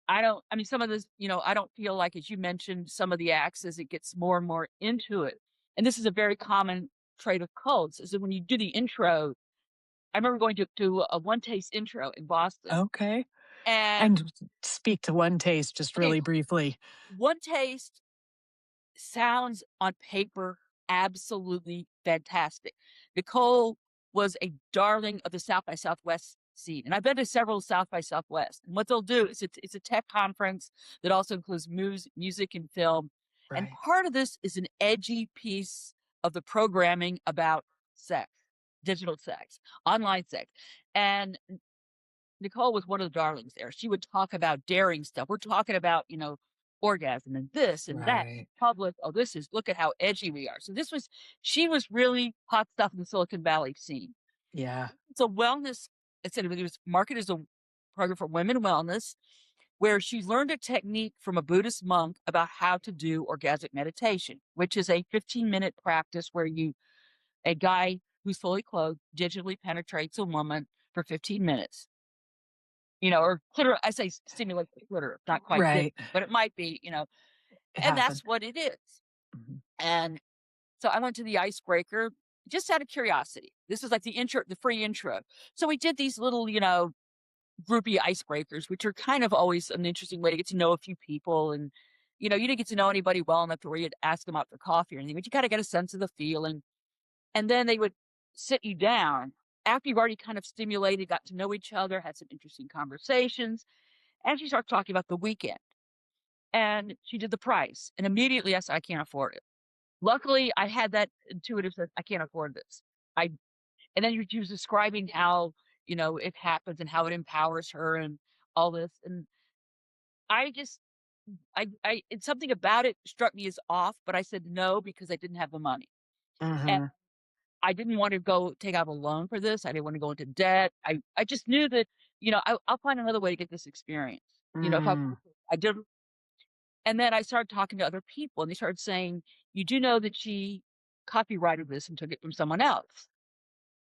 I mean, some of this, I don't feel like, as you mentioned, some of the acts as it gets more and more into it. And this is a very common trait of cults, is that when you do the intro, I remember going to a One Taste intro in Boston. Okay. And And speak to one taste just okay, really briefly. One Taste sounds on paper absolutely fantastic. Nicole was a darling of the South by Southwest scene, and I've been to several South by Southwest. And what they'll do is it's a tech conference that also includes music and film, and Right. part of this is an edgy piece of the programming about sex, digital sex, online sex, and Nicole was one of the darlings there. She would talk about daring stuff. We're talking about, orgasm and this and that. Right. Public. Oh, look at how edgy we are. So she was really hot stuff in the Silicon Valley scene. Yeah. It's a wellness, it was marketed as a program for women wellness, where she learned a technique from a Buddhist monk about how to do orgasmic meditation, which is a 15-minute practice where a guy who's fully clothed digitally penetrates a woman for 15 minutes. Or clitoral, I say stimulate the clitoris, not quite this, Right. but it might be, It and happened. that's what it is. Mhm. And so I went to the icebreaker just out of curiosity. This was like the free intro. So we did these little, groupie icebreakers, which are kind of always an interesting way to get to know a few people. And, you didn't get to know anybody well enough to where you'd ask them out for coffee or anything, but you kind of get a sense of the feeling. And then they would sit you down after you've already kind of stimulated, got to know each other, had some interesting conversations. And she started talking about the weekend. And she did the price. And immediately I said, I can't afford it. Luckily, I had that intuitive sense, I can't afford this. I and then she was describing how, it happens and how it empowers her and all this. And I just it's something about it struck me as off, but I said no because I didn't have the money. And Mhm. I didn't want to go take out a loan for this. I didn't want to go into debt. I just knew that, I'll find another way to get this experience. If Mm. I did. And then I started talking to other people, and they started saying, "You do know that she copyrighted this and took it from someone else."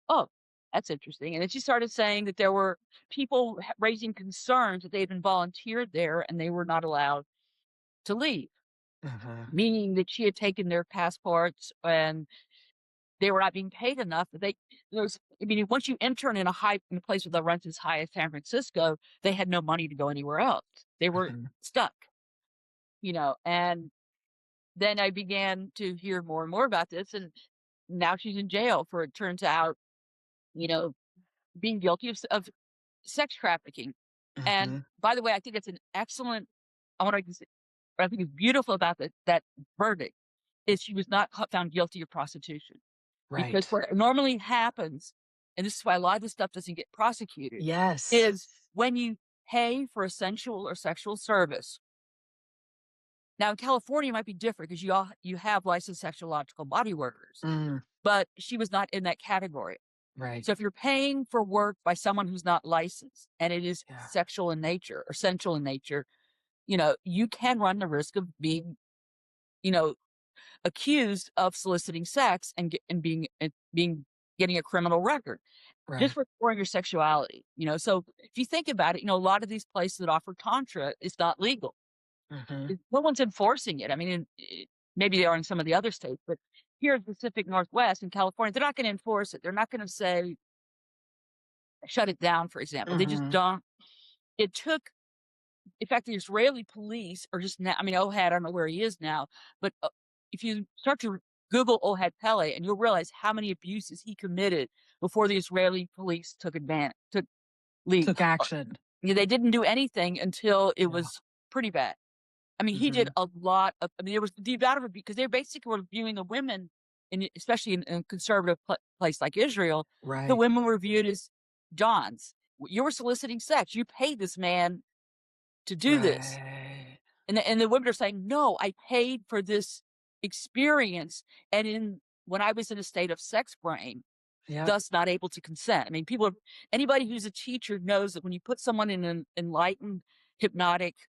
Oh, that's interesting. And then she started saying that there were people raising concerns that they had been volunteered there and they were not allowed to leave, Mhm. meaning that she had taken their passports and they were not being paid enough. Once you intern in a place with the rent as high as San Francisco, they had no money to go anywhere else. They were Mhm. stuck, and then I began to hear more and more about this, and now she's in jail for, it turns out, you know, being guilty of sex trafficking. And Mhm. by the way, I think it's an excellent. I want to. What I think is beautiful about that verdict is she was not found guilty of prostitution, because Right. what normally happens, and this is why a lot of this stuff doesn't get prosecuted, Yes. is when you pay for a sensual or sexual service. Now, in California, it might be different because you have licensed sexological body workers, Mm. but she was not in that category. Right. So if you're paying for work by someone who's not licensed and it is Yeah. sexual in nature or sensual in nature, you can run the risk of being, you know, accused of soliciting sex and being getting a criminal record just Right. for exploring your sexuality. So if you think about it, a lot of these places that offer tantra is not legal. Mhm. No one's enforcing it. I mean, maybe they are in some of the other states, but here in the Pacific Northwest in California, they're not going to enforce it. They're not going to say shut it down, for example. They just Mhm. don't. It took, in fact, the Israeli police are just now. I mean, Ohad, I don't know where he is now, but if you start to Google Ohad Pele, and you'll realize how many abuses he committed before the Israeli police took lead. Took action. They didn't do anything until it Yeah. was pretty bad. I mean, he did Mhm. a lot of. I mean, there was the amount of, because they basically were viewing the women, especially in a conservative place like Israel, the Right. women were viewed as Johns. You were soliciting sex. You paid this man to do this, Right. and the women are saying, "No, I paid for this experience." And when I was in a state of sex brain, Yep. thus not able to consent. I mean, anybody who's a teacher knows that when you put someone in an enlightened, hypnotic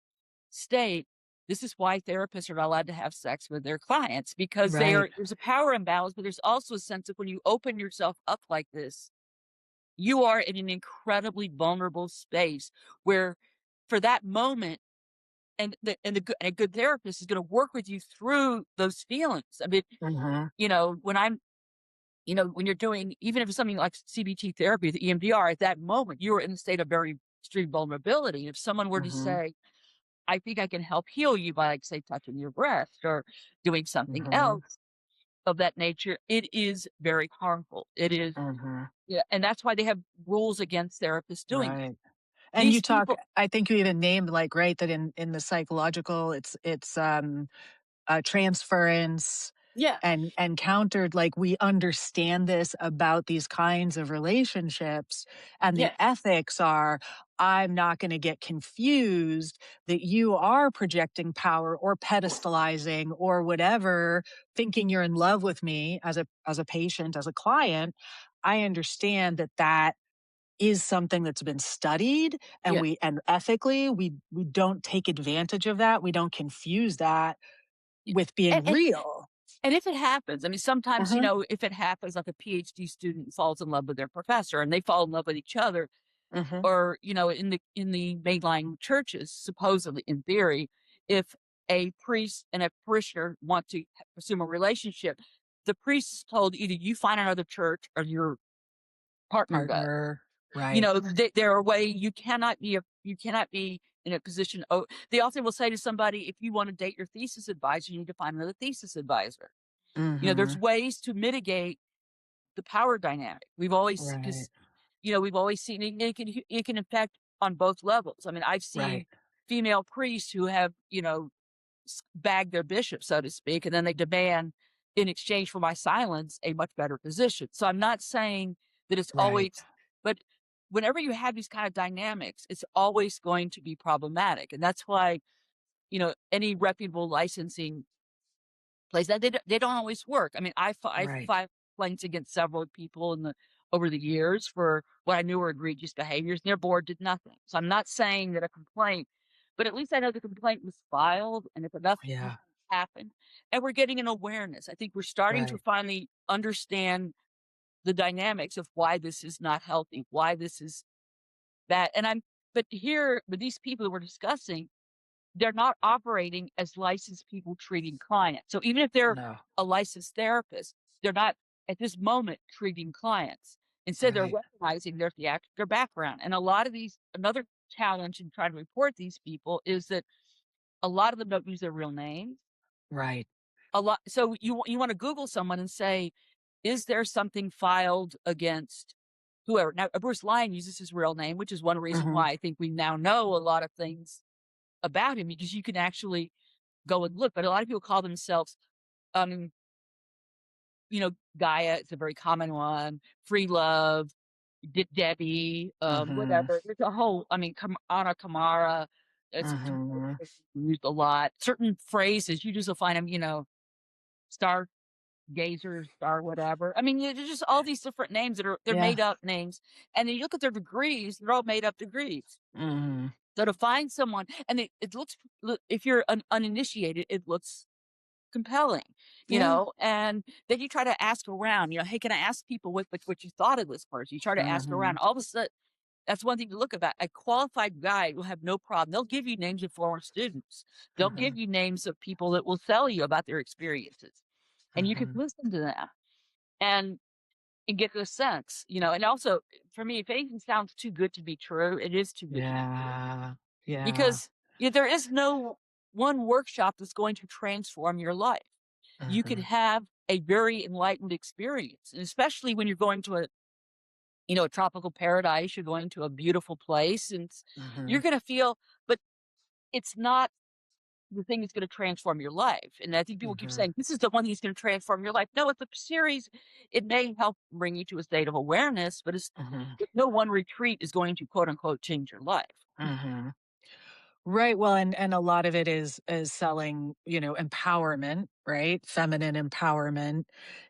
state, this is why therapists are not allowed to have sex with their clients, because Right. there's a power imbalance, but there's also a sense of when you open yourself up like this, you are in an incredibly vulnerable space where for that moment, and a good therapist is going to work with you through those feelings. I mean, Mhm. when you're doing, even if it's something like CBT therapy, the EMDR, at that moment, you're in a state of very extreme vulnerability. If someone were to Mhm. say, I think I can help heal you by, like, say, touching your breast or doing something Mhm. else of that nature, it is very harmful. It is, Mhm. yeah, and that's why they have rules against therapists doing it. Right. And you These talk people, I think you even named, like, right, that in the psychological, transference yeah, and countered, like, we understand this about these kinds of relationships, and the yeah, ethics are, I'm not going to get confused that you are projecting power or pedestalizing or whatever, thinking you're in love with me as a patient, as a client. I understand that that is something that's been studied, and yeah, we and ethically we don't take advantage of that, we don't confuse that yeah, with and being and real. and if it happens, I mean, sometimes, Mhm, if it happens, like a PhD student falls in love with their professor and they fall in love with each other, mhm. or, in the mainline churches, supposedly, in theory, if a priest and a parishioner want to pursue a relationship, the priest is told either you find another church or your partner does. Partner, right. There are way you cannot be in a position. Oh, they often will say to somebody, if you want to date your thesis advisor, you need to find another thesis advisor. There's Mhm, ways to mitigate the power dynamic. We've always, right, because we've always seen it. It can affect on both levels. I mean, I've seen right, female priests who have bagged their bishop, so to speak, and then they demand, in exchange for my silence, a much better position. So I'm not saying that it's right, always, but whenever you have these kind of dynamics, it's always going to be problematic, and that's why any reputable licensing place that they don't always work. I mean, I right. filed complaints against several people over the years for what I knew were egregious behaviors, and their board did nothing. So I'm not saying that a complaint, but at least I know the complaint was filed, and if enough Yeah, happened, and we're getting an awareness. I think we're starting to right. finally understand the dynamics of why this is not healthy, why this is bad. But here, with these people that we're discussing, they're not operating as licensed people treating clients. So even if they're No, a licensed therapist, they're not at this moment treating clients. Instead, they're right, recognizing their background. And a lot of these, another challenge in trying to report these people is that a lot of them don't use their real names. right. A lot. So you want to Google someone and say, is there something filed against whoever? Now, Bruce Lyon uses his real name, which is one reason Mhm, why I think we now know a lot of things about him, because you can actually go and look. But a lot of people call themselves, um, Gaia. It's a very common one. Free Love, Debbie, mhm, whatever. There's a whole. I mean, Anna Kamara. It's mhm. used a lot. Certain phrases you just will find them. Stargazer, star whatever. I mean, there's just all these different names they're Yeah, made up names, and then you look at their degrees. They're all made up degrees. mhm, So to find someone, and it looks, if you're uninitiated, it looks compelling, yeah, and then you try to ask around, hey, can I ask people what you thought of this person? You try to ask around. mhm, All of a sudden, that's one thing to look about. A qualified guide will have no problem. They'll give you names of former students. They'll give mhm, you names of people that will tell you about their experiences, and you can mhm. listen to them and get the sense, and also for me, if anything sounds too good to be true, it is too good to be true. Yeah, yeah. Because, there is no one workshop that's going to transform your life. You could Mhm, have a very enlightened experience, and especially when you're going to a tropical paradise, you're going to a beautiful place, and you're mhm, gonna feel, but it's not the thing that's gonna transform your life. And I think people keep mhm, saying, "This is the one that's gonna transform your life." No, it's a series. It may help bring you to a state of awareness, but mhm, no one retreat is going to, quote, unquote, "change your life." mhm. Right, well, and a lot of it is selling, empowerment, right? Feminine empowerment,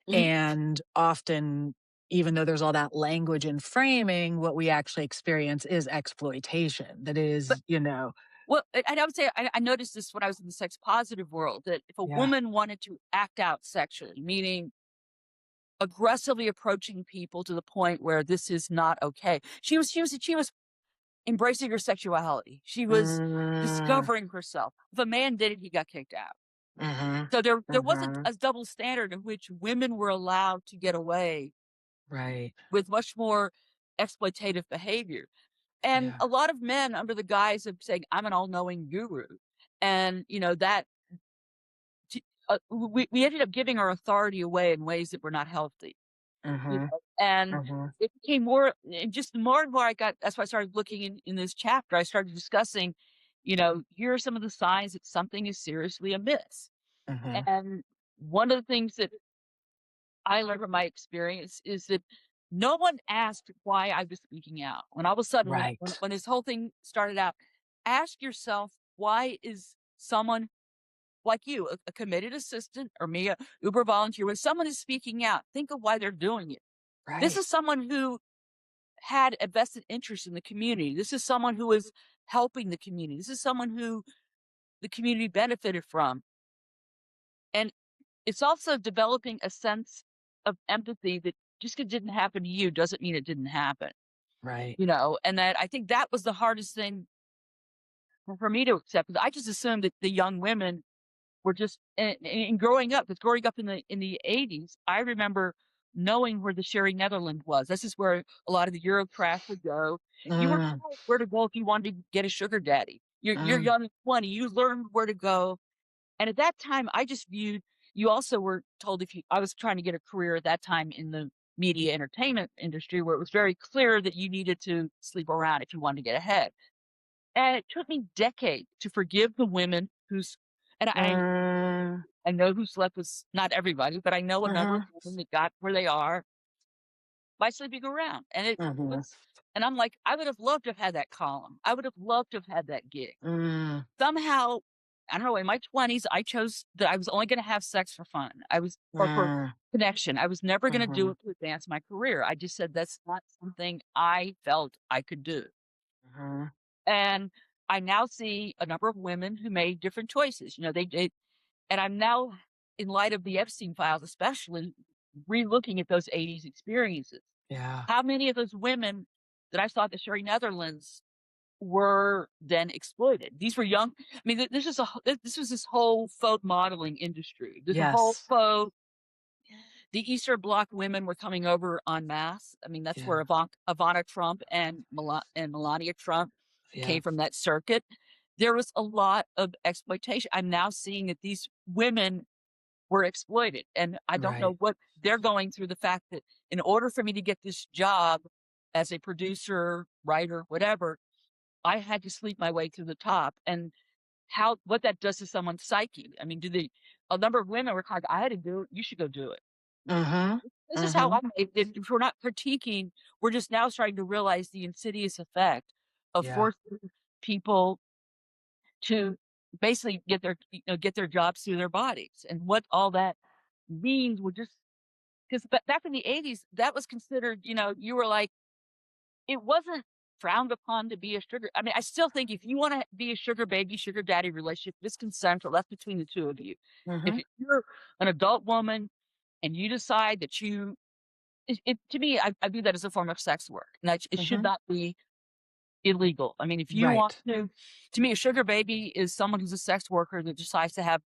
Mhm. and often, even though there's all that language and framing, what we actually experience is exploitation. That But is, Well, and I would say I noticed this when I was in the sex positive world, that if a yeah. woman wanted to act out sexually, meaning aggressively approaching people to the point where this is not okay, she was embracing her sexuality. She was Mm, discovering herself. If a man did it, he got kicked out. mhm, So there wasn't mhm, a double standard in which women were allowed to get away right, with much more exploitative behavior. And yeah, a lot of men, under the guise of saying, I'm an all knowing guru. And, that we ended up giving our authority away in ways that were not healthy, Mhm. and Mhm. it became more, and just the more and more that's why I started looking in this chapter. I started discussing, here are some of the signs that something is seriously amiss. Mhm. And one of the things that I learned from my experience is that no one asked why I was speaking out. When all of a sudden, Right. when this whole thing started out, ask yourself, why is someone like you, a committed assistant, or me, a Uber volunteer, when someone is speaking out, think of why they're doing it. This Right. is someone who had a vested interest in the community. This is someone who is helping the community. This is someone who the community benefited from. And it's also developing a sense of empathy that just 'cause it didn't happen to you doesn't mean it didn't happen, Right. and that I think that was the hardest thing for me to accept, 'cause I just assumed that the young women were just, and growing up, 'cause growing up in the '80s, I remember knowing where the Sherry Netherland was. This is where a lot of the Eurotrash would go. You were Mm. told where to go if you wanted to get a sugar daddy. You're Mm. young and 20, you learned where to go, and at that time, I just viewed, you also were told, if you I was trying to get a career at that time in the media entertainment industry, where it was very clear that you needed to sleep around if you wanted to get ahead. And it took me decades to forgive the women and Mm. I know who slept with not everybody, but I know a number of Mhm. women that got where they are by sleeping around. And it Mhm. was, and I'm like, I would have loved to have had that column. I would have loved to have had that gig. Mm. Somehow, I don't know, in my 20s, I chose that I was only going to have sex for fun. Or for Mm. connection. I was never going to do Mhm. it to advance my career. I just said that's not something I felt I could do. Mhm. And I now see a number of women who made different choices. And I'm now, in light of the Epstein files, especially re-looking at those '80s experiences. Yeah. How many of those women that I saw at the Sherry Netherlands were then exploited? These were young. I mean, this was this whole faux modeling industry. There's a whole Yes. faux. The Eastern Bloc women were coming over en masse. I mean, that's Yeah. where Ivana Trump and Melania Trump Yeah. came from, that circuit. There was a lot of exploitation. I'm now seeing that these women were exploited, and I don't know Right. what they're going through. The fact that in order for me to get this job as a producer, writer, whatever, I had to sleep my way to the top, and what that does to someone's psyche. I mean, a number of women were kind of, I had to do it. You should go do it. Mhm. This is how I Mhm. made it. If we're not critiquing, we're just now starting to realize the insidious effect of Yeah. forcing people to basically get their jobs through their bodies, and what all that means. Would just because back in the '80s, that was considered. You were like, it wasn't frowned upon to be a sugar. I mean, I still think if you want to be a sugar baby, sugar daddy relationship, it's consensual. That's between the two of you. If Mhm. you're an adult woman and you decide that to me, I view that as a form of sex work, and it should Mhm. not be illegal. I mean, if you want Right. to me, a sugar baby is someone who's a sex worker that decides to have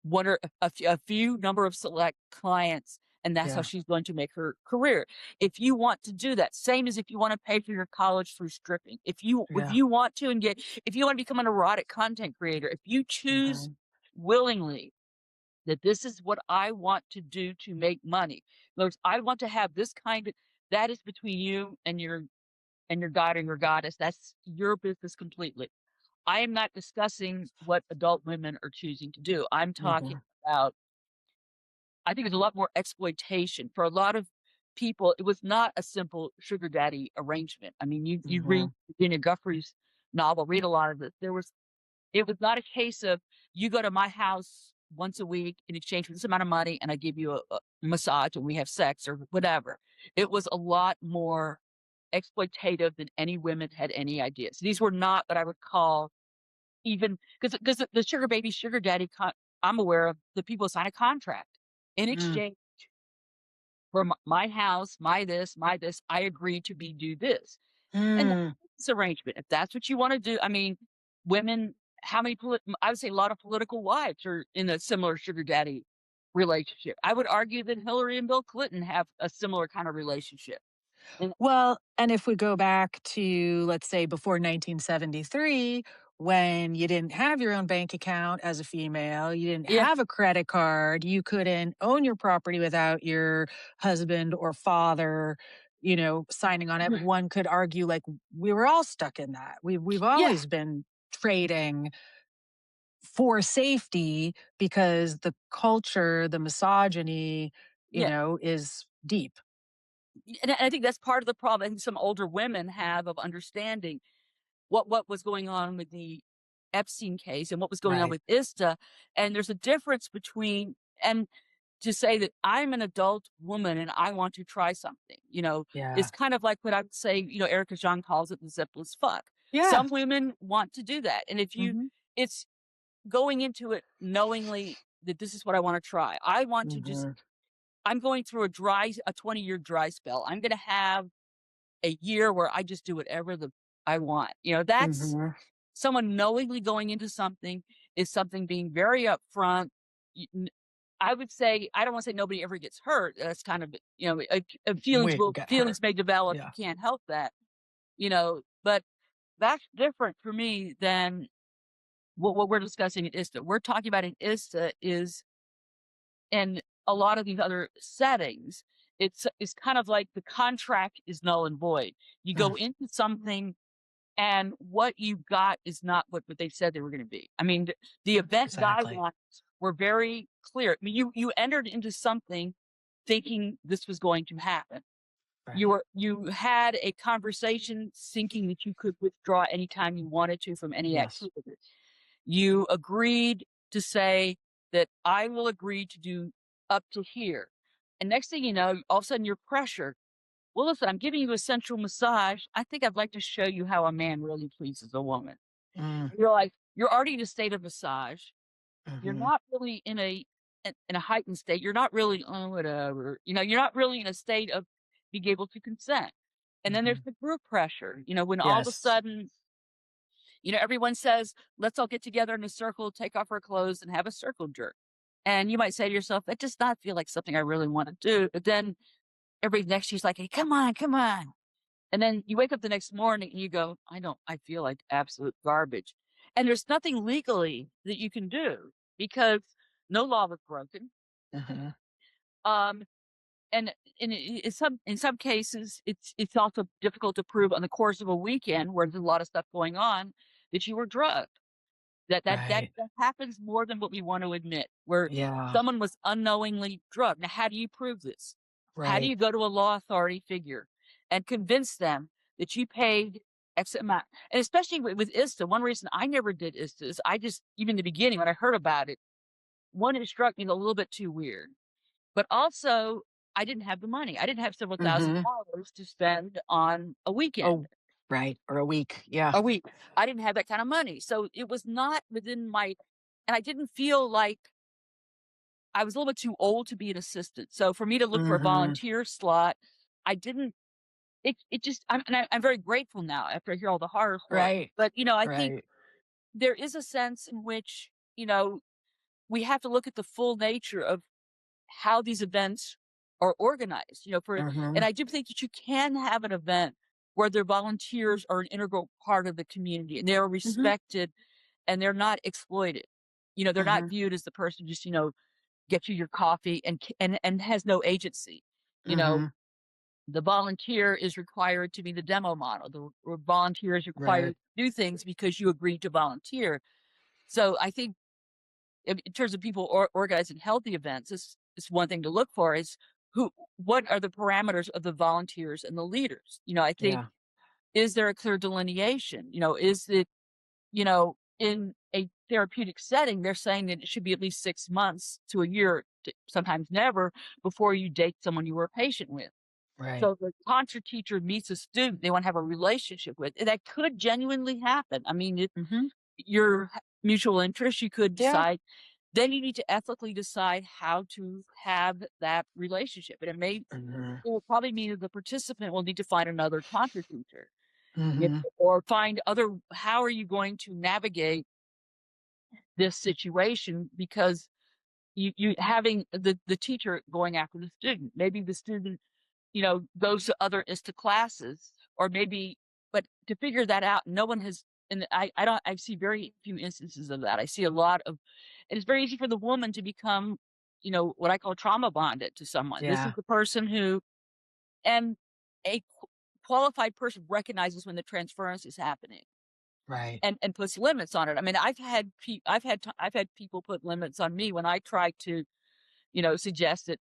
one or a few number of select clients, and that's how Yeah. she's going to make her career. If you want to do that, same as if you want to pay for your college through stripping. If Yeah. you want to if you want to become an erotic content creator, if you choose Mhm. willingly that this is what I want to do to make money. In other words, I want to have this that is between you and your god and your goddess. That's your business completely. I am not discussing what adult women are choosing to do. I'm talking Mhm. about, I think there's a lot more exploitation. For a lot of people, it was not a simple sugar daddy arrangement. I mean, you read Mhm. Virginia Guffrey's novel, read a lot of it. It was not a case of, you go to my house once a week in exchange for this amount of money, and I give you a massage and we have sex or whatever. It was a lot more exploitative than any women had any idea. So these were not what I would call, even because the sugar baby, sugar daddy, I'm aware of the people sign a contract in Mm. exchange for my house, my this. I agree to do this, and Mm. that's this arrangement. If that's what you want to do, I mean, women. How many? I would say a lot of political wives are in a similar sugar daddy relationship. I would argue that Hillary and Bill Clinton have a similar kind of relationship. And Well, and if we go back to, let's say, before 1973, when you didn't have your own bank account as a female, you didn't Yeah. have a credit card, you couldn't own your property without your husband or father, signing on it. One could argue like we were all stuck in that. We've Yeah. always been trading for safety because the culture, the misogyny, Yeah. is deep. And I think that's part of the problem I think some older women have of understanding what was going on with the Epstein case and what was going on Right. with ISTA. And there's a difference between and to say that I'm an adult woman and I want to try something, Yeah. is kind of like what I would say, Erica Jong calls it the zipless fuck. Yeah. Some women want to do that. And if you, Mhm. it's going into it knowingly that this is what I want to try. I want to just, Mhm. I'm going through a 20-year dry spell. I'm going to have a year where I just do whatever I want. That's Mhm. someone knowingly going into something is something being very upfront. I would say I don't want to say nobody ever gets hurt. That's kind of We get hurt. feelings may develop. You Yeah. can't help that. But that's different for me than what we're discussing at ISTA. We're talking about in ISTA is in a lot of these other settings. It's kind of like the contract is null and void. You Mm, go into something and what you got is not what they said they were going to be. I mean, the event exactly. guidelines were very clear. I mean, you entered into something thinking this was going to happen. Right. You had a conversation thinking that you could withdraw anytime you wanted to from any Yes. activity. You agreed to say that I will agree to do up to here. And next thing you know, all of a sudden you're pressured. Well, listen, I'm giving you a sensual massage. I think I'd like to show you how a man really pleases a woman. Mm, You're like, you're already in a state of massage. You're mhm. not really in a heightened state. You're not really, oh, whatever. You're not really in a state of being able to consent. And then there's Mhm. the group pressure, when all of a Yes. sudden, everyone says, let's all get together in a circle, take off our clothes and have a circle jerk. And you might say to yourself, that does not feel like something I really want to do. But then every next she's like, hey, come on, come on. And then you wake up the next morning and you go, I feel like absolute garbage. And there's nothing legally that you can do because no law was broken. Mhm. Um, and in some cases, it's also difficult to prove on the course of a weekend where there's a lot of stuff going on that you were drugged. That Right. happens more than what we want to admit, where Yeah. someone was unknowingly drugged. Now, how do you prove this? How do Right. you go to a law authority figure and convince them that you paid X amount? And especially with ISTA, one reason I never did ISTA is I just, even in the beginning when I heard about it, one, it struck me a little bit too weird. But also, I didn't have the money. I didn't have several thousand Mhm. dollars to spend on a weekend. Oh, right. Or a week. Yeah. A week. I didn't have that kind of money. So it was not within my and I didn't feel like I was a little bit too old to be an assistant. So for me to look for a Mhm. volunteer slot, I didn't it just I'm very grateful now after I hear all the horror stories. Right. But I think Right. there is a sense in which, we have to look at the full nature of how these events are organized, and Mhm. I do think that you can have an event where their volunteers are an integral part of the community and they're Mhm. respected and they're not exploited. They're not Mhm. viewed as the person just, gets you your coffee and has no agency. You know, Mhm. the volunteer is required to be the demo model. The volunteer is required Right. to do things because you agreed to volunteer. So I think in terms of people organizing healthy events, this is one thing to look for is what are the parameters of the volunteers and the leaders? I think, Yeah. is there a clear delineation? Is it, in a therapeutic setting, they're saying that it should be at least 6 months to a year, sometimes never, before you date someone you were a patient with. Right. So the tantra teacher meets a student they want to have a relationship with. And that could genuinely happen. I mean, Mhm. your mutual interest, you could Yeah. decide then you need to ethically decide how to have that relationship. And Mhm. it will probably mean that the participant will need to find another tantra teacher, Mhm. or find other, how are you going to navigate this situation? Because you having the teacher going after the student, maybe the student, goes to other ISTA classes or maybe, but to figure that out, no one has and I see very few instances of that. I see a lot of, and it's very easy for the woman to become, what I call trauma bonded to someone. This is Yeah. the person who, and a qualified person recognizes when the transference is happening Right. and puts limits on it. I mean, I've had people put limits on me when I try to, suggest that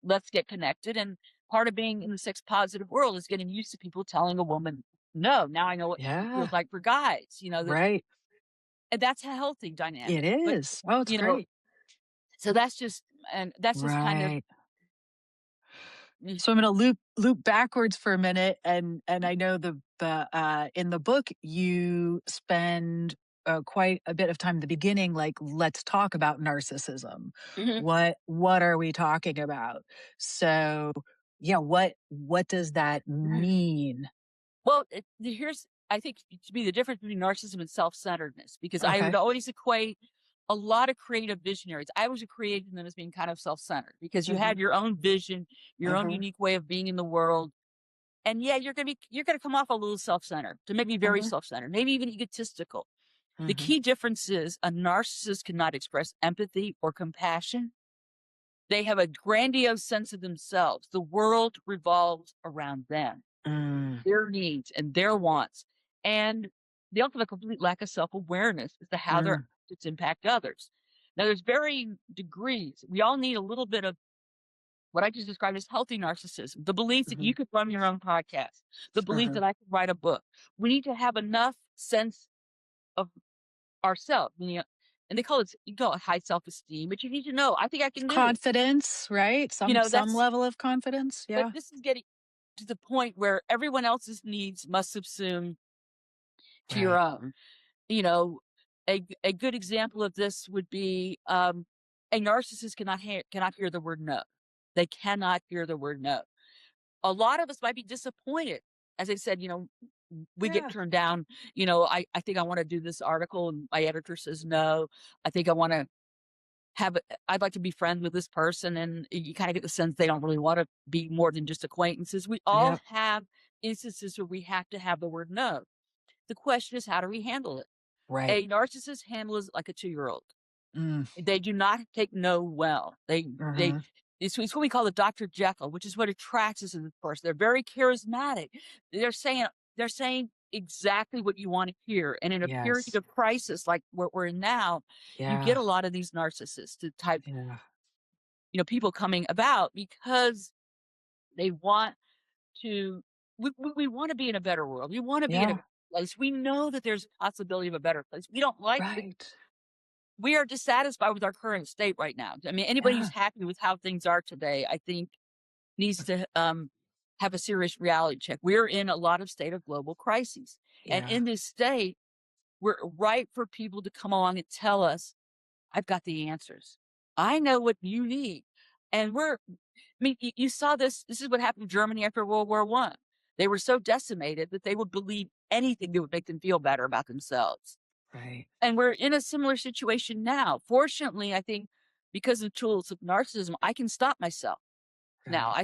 let's get connected. And part of being in the sex positive world is getting used to people telling a woman no. Now I know what it Yeah. feels like for guys, that, Right. and that's a healthy It dynamic. But is. Oh, it's you know, great. so that's just kind of Right. mm, So I'm going to loop backwards for a minute, and I know the in the book you spend quite a bit of time at the beginning, like, let's talk about narcissism. mhm. What are we talking about? So yeah, what does that mean? Well, here's, I think, to be the difference between narcissism and self-centeredness, because I would Okay. always equate a lot of creative visionaries. I was equating them as being kind of self-centered because you Hmm. have your own vision, your own Hmm. unique way of being in the world. And yeah, you're gonna come off a little self-centered, to maybe very Hmm. self-centered, maybe even egotistical. The Hmm. key difference is a narcissist cannot express empathy or compassion. They have a grandiose sense of themselves. The world revolves around them, Mm. their needs and their wants. And they also have a complete lack of self-awareness as to how their Mm. actions impact others. Now, there's varying degrees. We all need a little bit of what I just described as healthy narcissism, the belief that Hmm. you could run your own podcast, the belief Uh-huh. that I could write a book. We need to have enough sense of ourselves. And you call it high self-esteem, but you need to know, I think I can do this. Confidence, right? Some That's, level of confidence. but Yeah. this is getting to the point where everyone else's needs must subsume to your Right. own. You know, a good example of this would be, a narcissist cannot hear the word no. They cannot hear the word no. A lot of us might be disappointed. As I said, we get Yeah. turned down. I think I want to do this article and my editor says no. I think I want to I'd like to be friends with this person. And you kind of get the sense they don't really want to be more than just acquaintances. We all Yep. have instances where we have to have the word no. The question is, how do we handle it? Right. A narcissist handles it like a 2-year-old. Mm. They do not take no well. They Mhm. it's what we call the Dr. Jekyll, which is what attracts us in this person. They're very charismatic. They're saying they're saying exactly what you want to hear. And in a period Yes. of crisis like what we're in now, you get Yeah. a lot of these narcissists to type, Yeah. people coming about because they want to we want to be in a better world. We want to be in a Yeah. better place. We know that there's a possibility of a better place. We don't like the Right. We are dissatisfied with our current state right now. I mean, anybody who's Yeah. happy with how things are today, I think, needs to have a serious reality check. We're in a lot of state of global crises. And Yeah. in this state, we're ripe for people to come along and tell us, I've got the answers. I know what you need. And you saw this. This is what happened in Germany after World War One. They were so decimated that they would believe anything that would make them feel better about themselves. Right. And we're in a similar situation now. Fortunately, I think because of tools of narcissism, I can stop myself. Now Right.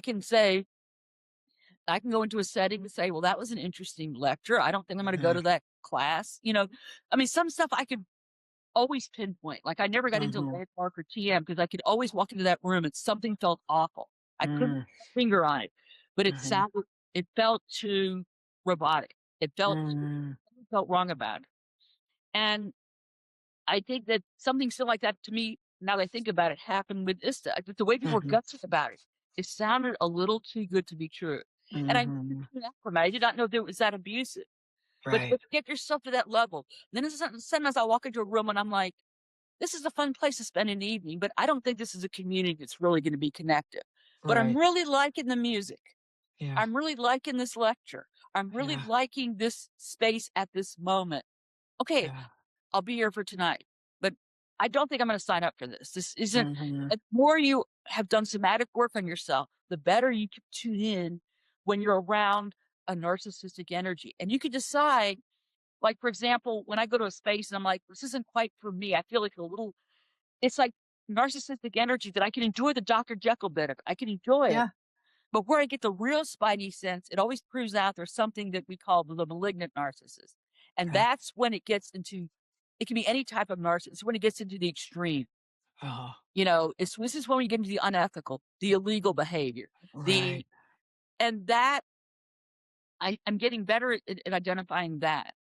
I can go into a setting and say, well, that was an interesting lecture. I don't think I'm going to go Mhm. to that class. I mean, some stuff I could always pinpoint. Like I never got into Mhm. landmark or TM because I could always walk into that room and something felt awful. I couldn't Mm. put my finger on it, but Mhm. it felt too robotic. Mm. Something felt wrong about it. And I think that something still like that to me, now that I think about it, happened with ISTA. The way people were Mhm. gutsy about it, it sounded a little too good to be true. And I knew Mhm. that from it. I did not know that it was that abusive. But Right. get yourself to that level. Then sometimes I walk into a room and I'm like, this is a fun place to spend an evening, but I don't think this is a community that's really going to be connected. But I'm Right. really liking the music. Yeah. I'm really liking this lecture. I'm really Yeah. liking this space at this moment. Okay, Yeah. I'll be here for tonight, but I don't think I'm gonna sign up for this. This isn't Mhm. The more you have done somatic work on yourself, the better you can tune in when you're around a narcissistic energy. And you can decide, like, for example, when I go to a space and I'm like, this isn't quite for me, I feel like it's like narcissistic energy that I can enjoy the Dr. Jekyll bit of it. I can enjoy it. Yeah. But where I get the real spidey sense, it always proves out there's something that we call the malignant narcissist. And Okay. that's when it gets into, it can be any type of narcissist. It's when it gets into the extreme. Oh, This is when we get into the unethical, the illegal behavior, right. and that I'm getting better at identifying that.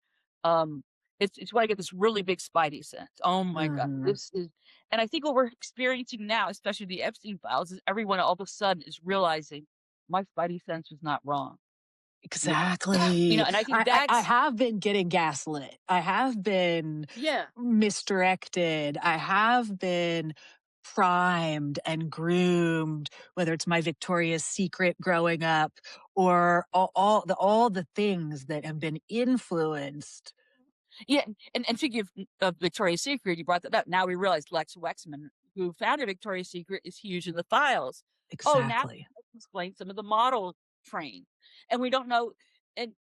Um, it's why I get this really big spidey sense. Oh my God, Mhm. this is, and I think what we're experiencing now, especially the Epstein files, is everyone all of a sudden is realizing my spidey sense was not wrong. You Exactly. and I think I that's have been getting gaslit. I have been yeah, misdirected. I have been primed and groomed, whether it's my Victoria's Secret growing up or all the things that have been influenced. yeah. And speaking of Victoria's Secret, you brought that up. Now we realize Lex Wexman, who founded Victoria's Secret, is huge in the files. Oh, now Exactly. that explains some of the model train, and we don't know. And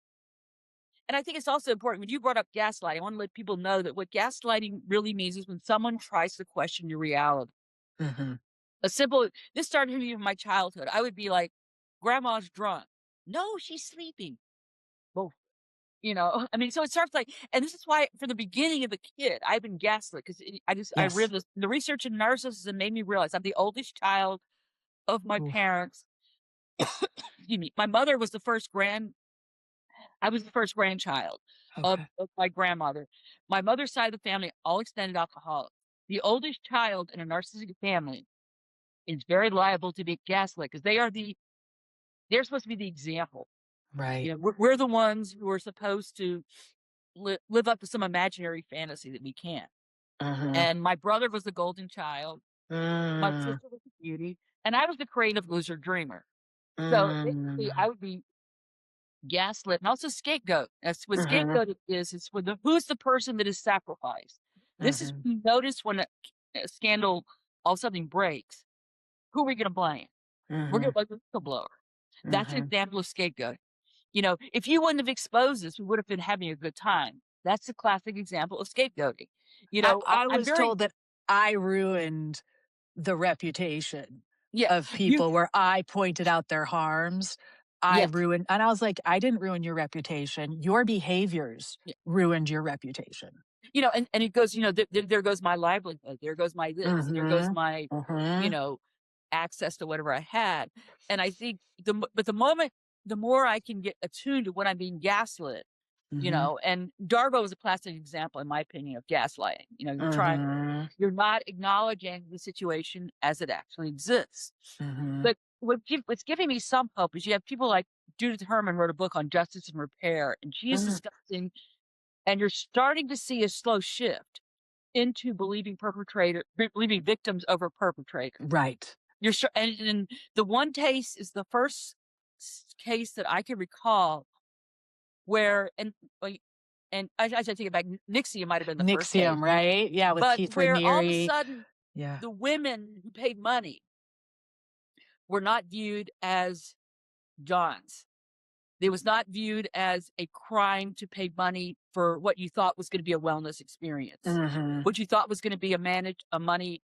And I think it's also important when you brought up gaslighting, I want to let people know that what gaslighting really means is when someone tries to question your reality. Mhm. This started for me in my childhood. I would be like, grandma's drunk. No, she's sleeping. Well, I mean, so it starts like, and this is why from the beginning of a kid, I've been gaslit because I read Yes. this, the research in narcissism made me realize I'm the oldest child of my Oof. parents. Excuse me. I was the first grandchild Okay. of my grandmother. My mother's side of the family, all extended alcoholics. The oldest child in a narcissistic family is very liable to be gaslit because they're supposed to be the example. Right. We're the ones who are supposed to live up to some imaginary fantasy that we can't. Mhm. And my brother was the golden child. My Mm. sister was the beauty, and I was the creative loser dreamer. So basically, Mm. I would be gaslit and also scapegoat. That's what Mhm. scapegoat is. It's when who's the person that is sacrificed. This is Mhm. when you notice when a scandal all something breaks. Who are we going to blame? We're going Mhm. to blame the whistleblower. That's an Mhm. example of scapegoat. If you wouldn't have exposed this, we would have been having a good time. That's a classic example of scapegoating. I I'm was very told that I ruined the reputation yeah. of You people where I pointed out their harms. I yeah. ruined and I was like, "I didn't ruin your reputation. Your behaviors ruined your reputation." And it goes, there goes my livelihood, there goes my this, there goes Mhm. my, you Mhm. know, access to whatever I had. And I think but the more I can get attuned to when I'm being gaslit, Mhm. and Darbo is a classic example, in my opinion, of gaslighting. Mhm. You're not acknowledging the situation as it actually exists. Mhm. But what's giving me some hope is you have people like Judith Herman wrote a book on justice and repair, and she is Mhm. discussing and you're starting to see a slow shift into believing victims over perpetrators. Right. And the one case is the first case that I can recall where, and I should take it back. Nixie might have been the first case, Nixium, right? Yeah, with but Keith where all of a Raniere. sudden Yeah. the women who paid money were not viewed as Johns. It was not viewed as a crime to pay money for what you thought was going to be a wellness experience. Mhm. What you thought was going to be a money,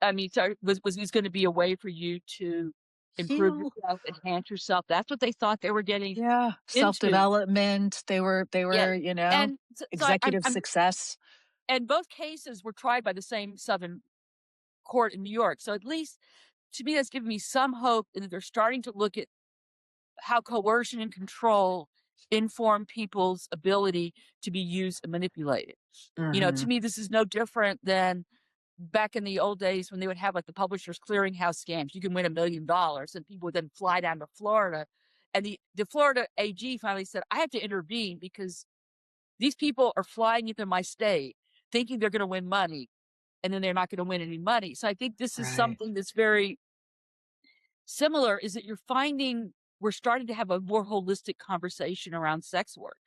I mean, sorry, was going to be a way for you to improve Heal. yourself, enhance yourself. That's what they thought they were getting Yeah, into. self-development. Yeah, and so executive success. and both cases were tried by the same Southern court in New York. So at least to me, that's given me some hope that they're starting to look at how coercion and control inform people's ability to be used and manipulated. To Mhm. me, this is no different than back in the old days when they would have like the publishers clearinghouse scams. You can win $1 million, and people would then fly down to Florida. And the Florida AG finally said, I have to intervene because these people are flying into my state thinking they're going to win money, and then they're not going to win any money. So I think this is Right. something that's very similar, is that we're starting to have a more holistic conversation around sex work.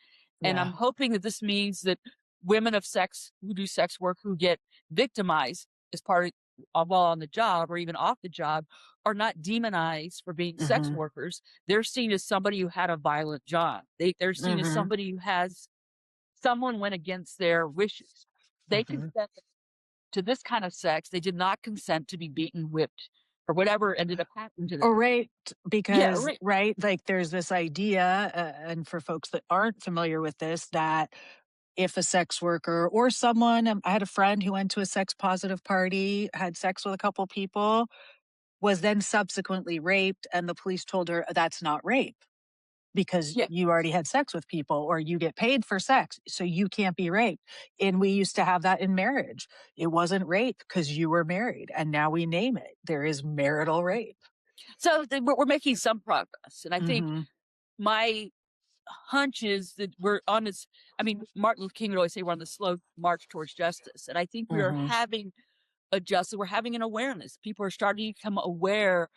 And I'm Yeah. hoping that this means that women of sex who do sex work who get victimized as part of while on the job or even off the job are not demonized for being sex Mhm. workers. They're seen as somebody who had a violent job. They're seen as Mhm. somebody who has someone went against their wishes. They Mhm. consent to this kind of sex. They did not consent to be beaten, whipped, or whatever ended up happening to them. Or raped Yeah, because, right. right, like there's this idea, and for folks that aren't familiar with this, that if a sex worker or someone, I had a friend who went to a sex positive party, had sex with a couple people, was then subsequently raped, and the police told her that's not rape because Yeah. you already had sex with people or you get paid for sex, so you can't be raped. And we used to have that in marriage. It wasn't rape because you were married, and now we name it. There is marital rape. So we're making some progress. And I think Mhm. my hunch is that we're on this. I mean, Martin Luther King would always say we're on the slow march towards justice. And I think we are Mhm. having a justice, we're having an awareness. People are starting to become aware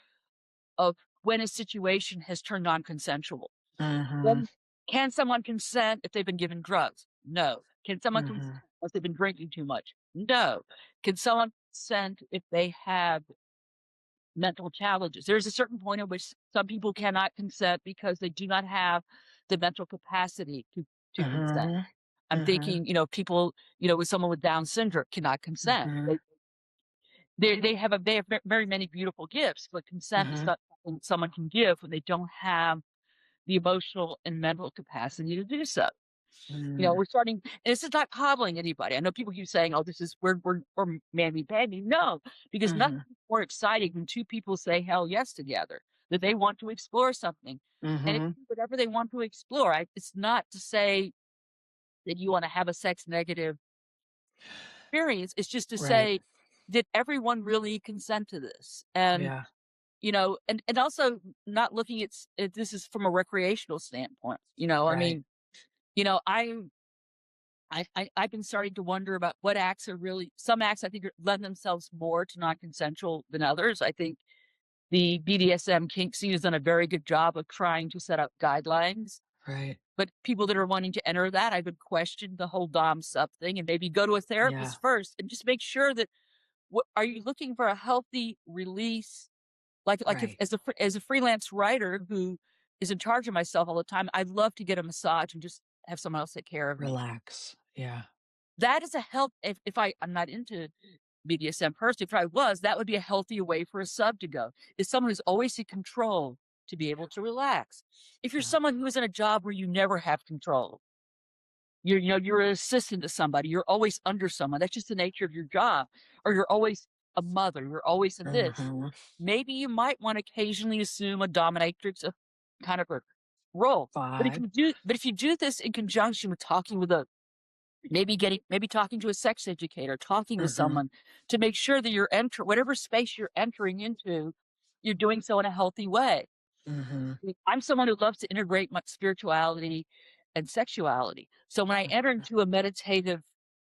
of when a situation has turned non-consensual. Mhm. When can someone consent if they've been given drugs? No. Can someone consent Mhm. if they've been drinking too much? No. Can someone consent if they have mental challenges? There's a certain point at which some people cannot consent because they do not have the mental capacity to consent. Mhm. I'm Mhm. thinking, people, with someone with Down syndrome cannot consent. Mhm. They have very many beautiful gifts, but consent is Mhm. not something someone can give when they don't have the emotional and mental capacity to do so. Mhm. We're starting, and this is not coddling anybody. I know people keep saying, "Oh, this is we're mammy pammy." No, because Mhm. nothing is more exciting when two people say hell yes together, that they want to explore something, and it's Mhm. whatever they want to explore. It's not to say that you want to have a sex negative experience. It's just to Right. say, did everyone really consent to this? And Yeah. and also not looking at this is from a recreational standpoint. I Right. mean, I've been starting to wonder about what acts are really some acts I think lend themselves more to non-consensual than others. I think the BDSM kink scene has done a very good job of trying to set up guidelines. Right. But people that are wanting to enter that, I would question the whole dom sub thing and maybe go to a Yeah. therapist first and just make sure that what are you looking for a healthy release? Like if Right. as a freelance writer who is in charge of myself all the time, I'd love to get a massage and just have someone else take care of me. Relax. Yeah. That is a help if I'm not into BDSM person, if I was, that would be a healthier way for a sub to go. Is someone who's always in control to be able to relax. If you're Yeah. someone who is in a job where you never have control, you're an assistant to somebody, you're always under someone. That's just the nature of your job. Or you're always a mother, you're always a this. Mhm. Maybe you might want to occasionally assume a dominatrix kind of a role. Vibe. But if you do this in conjunction with talking with a maybe talking to a sex educator, talking with Mhm. someone to make sure that whatever space you're entering into, you're doing so in a healthy way. Mhm. I'm someone who loves to integrate my spirituality and sexuality. So when I enter Mhm. into a meditative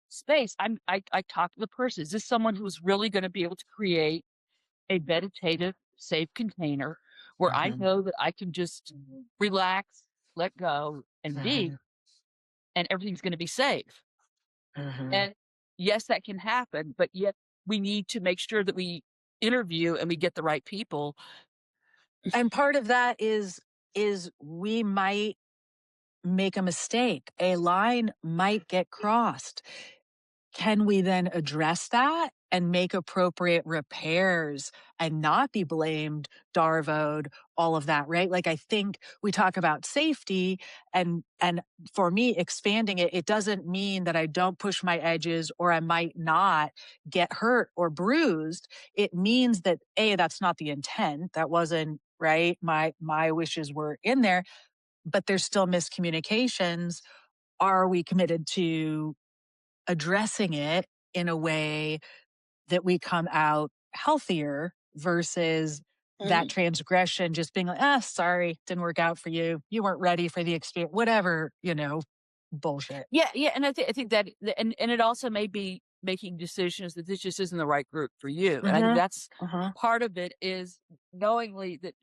space, I talk to the person. Is this someone who's really going to be able to create a meditative, safe container where I Mhm. know that I can just relax, let go, and be, Mhm. and everything's going to be safe? Mhm. And yes, that can happen, but yet we need to make sure that we interview and we get the right people. And part of that is we might make a mistake. A line might get crossed. Can we then address that and make appropriate repairs and not be blamed, darvoed, all of that, right? Like I think we talk about safety and for me expanding it, it doesn't mean that I don't push my edges or I might not get hurt or bruised. It means that A, that's not the intent. That wasn't right. My wishes were in there, but there's still miscommunications. Are we committed to addressing it in a way that we come out healthier versus that Mhm. transgression just being like, ah, sorry, didn't work out for you. You weren't ready for the experience, whatever, bullshit. Yeah, yeah, and I think that and it also may be making decisions that this just isn't the right group for you, and I think Mm-hmm. that's Uh-huh. part of it is knowingly that,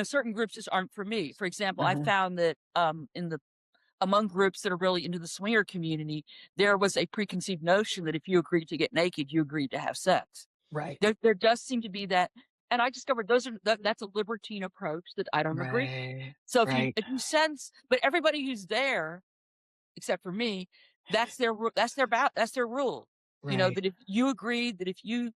certain groups just aren't for me. For example, I Mm-hmm. found that, in the among groups that are really into the swinger community, there was a preconceived notion that if you agreed to get naked, you agreed to have sex. Right. There does seem to be that, and I discovered that's a libertine approach that I don't agree with. Right. So Right. if you sense, but everybody who's there except for me, that's their rule. Right. That if you agree that if you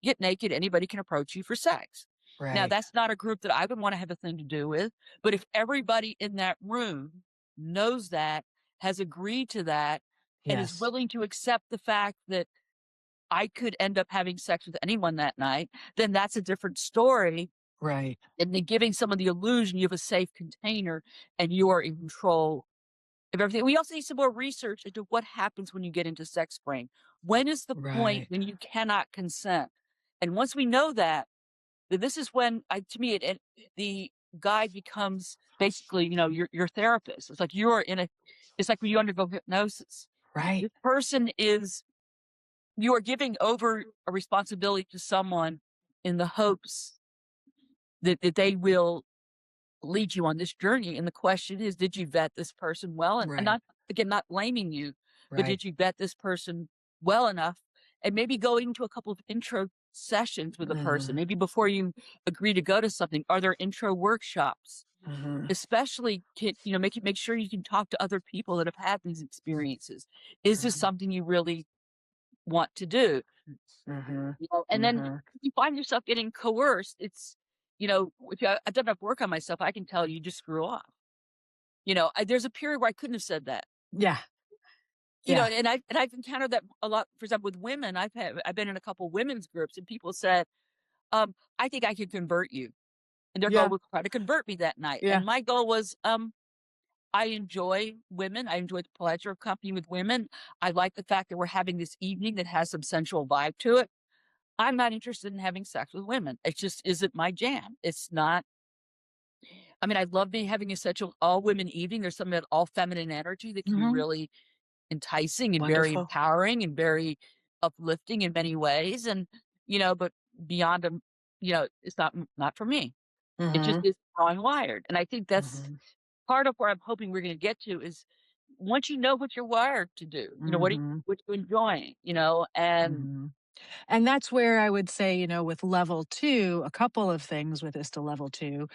get naked, anybody can approach you for sex. Now, Right. that's not a group that I would wanna have a thing to do with, but if everybody in that room knows that, has agreed to that, and is Yes. willing to accept the fact that I could end up having sex with anyone that night, then that's a different story Right. than the giving someone the illusion you have a safe container and you are in control of everything. We also need some more research into what happens when you get into sex brain. When is the point Right. when you cannot consent? And once we know that, then this is when to me, the guide becomes basically, your therapist. It's like it's like when you undergo hypnosis. Right. This person is you are giving over a responsibility to someone in the hopes that they will lead you on this journey. And the question is, did you vet this person well? And Right. not blaming you, but Right. did you vet this person well enough? And maybe going to a couple of intro sessions with a person, Mhm. maybe before you agree to go to something. Are there intro workshops? Mhm. Especially, make sure you can talk to other people that have had these experiences. Is this Mhm. something you really want to do? Mhm. And then Mhm. if you find yourself getting coerced, if I've done enough work on myself, I can tell you just screw off. There's a period where I couldn't have said that. Yeah. Yeah. And I've encountered that a lot. For example, with women, I've been in a couple women's groups, and people said, "I think I could convert you," and their goal Yeah. was to try to convert me that night. Yeah. And my goal was, I enjoy women. I enjoy the pleasure of company with women. I like the fact that we're having this evening that has some sensual vibe to it. I'm not interested in having sex with women. It just isn't my jam. It's not. I mean, I love having a such an all women evening. There's something about all feminine energy that can be Mhm. really enticing and very Wonderful. empowering and very uplifting in many ways. And, but beyond them, it's not for me. It just Mhm. is how I'm wired. And I think that's Mhm. part of where I'm hoping we're going to get to is once you know what you're wired to do, Mhm. what you enjoying, and Mhm. And that's where I would say, with level 2, a couple of things with ISTA level 2.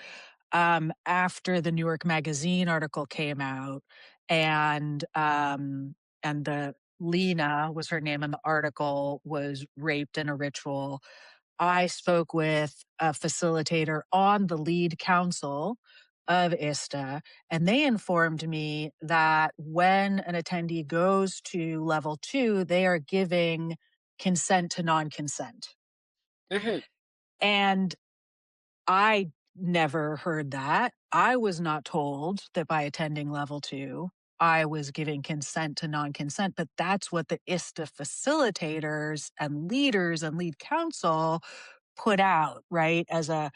After the New York Magazine article came out, and the Lena was her name, and the article was raped in a ritual. I spoke with a facilitator on the lead council of ISTA, and they informed me that when an attendee goes to level 2, they are giving consent to non-consent. Mhm. And I never heard that. I was not told that by attending level 2, I was giving consent to non-consent, but that's what the ISTA facilitators and leaders and lead counsel put out, right, as a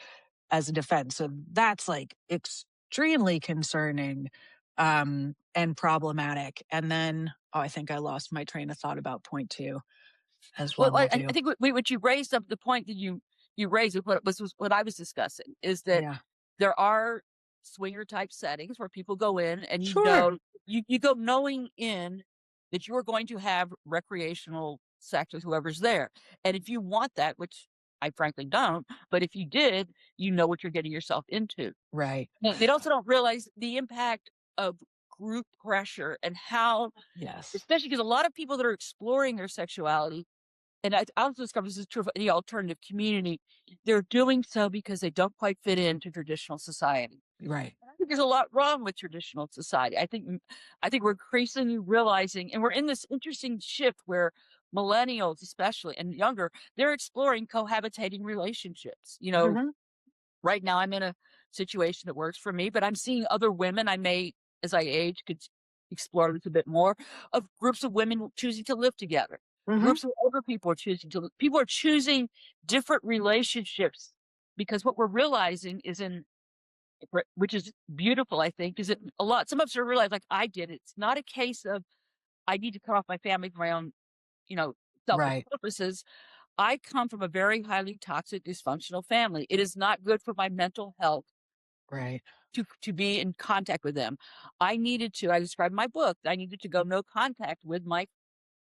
defense. So that's like extremely concerning and problematic. And then, oh, I think I lost my train of thought about point 2 as Well, well with I you. think what you raised up the point that you raised with was what I was discussing is that Yeah. there are swinger type settings where people go in and Sure. you go knowing in that you are going to have recreational sex with whoever's there. And if you want that, which I frankly don't, but if you did, you know what you're getting yourself into. Right. Now, they also don't realize the impact of group pressure and how, Yes. especially because a lot of people that are exploring their sexuality, and I also discovered this is true of any alternative community, they're doing so because they don't quite fit into traditional society. Right. And I think there's a lot wrong with traditional society. I think we're increasingly realizing, and we're in this interesting shift where millennials, especially and younger, they're exploring cohabitating relationships. Mhm. Right now I'm in a situation that works for me, but I'm seeing other women I may, as I age, could explore this a bit more, of groups of women choosing to live together. Mhm. Groups of older people are people are choosing different relationships because what we're realizing is which is beautiful, I think, is that some of us are realize like I did. It's not a case of I need to cut off my family for my own, you know, selfish Right. purposes. I come from a very highly toxic, dysfunctional family. It is not good for my mental health Right. to be in contact with them. I described in my book, I needed to go no contact with my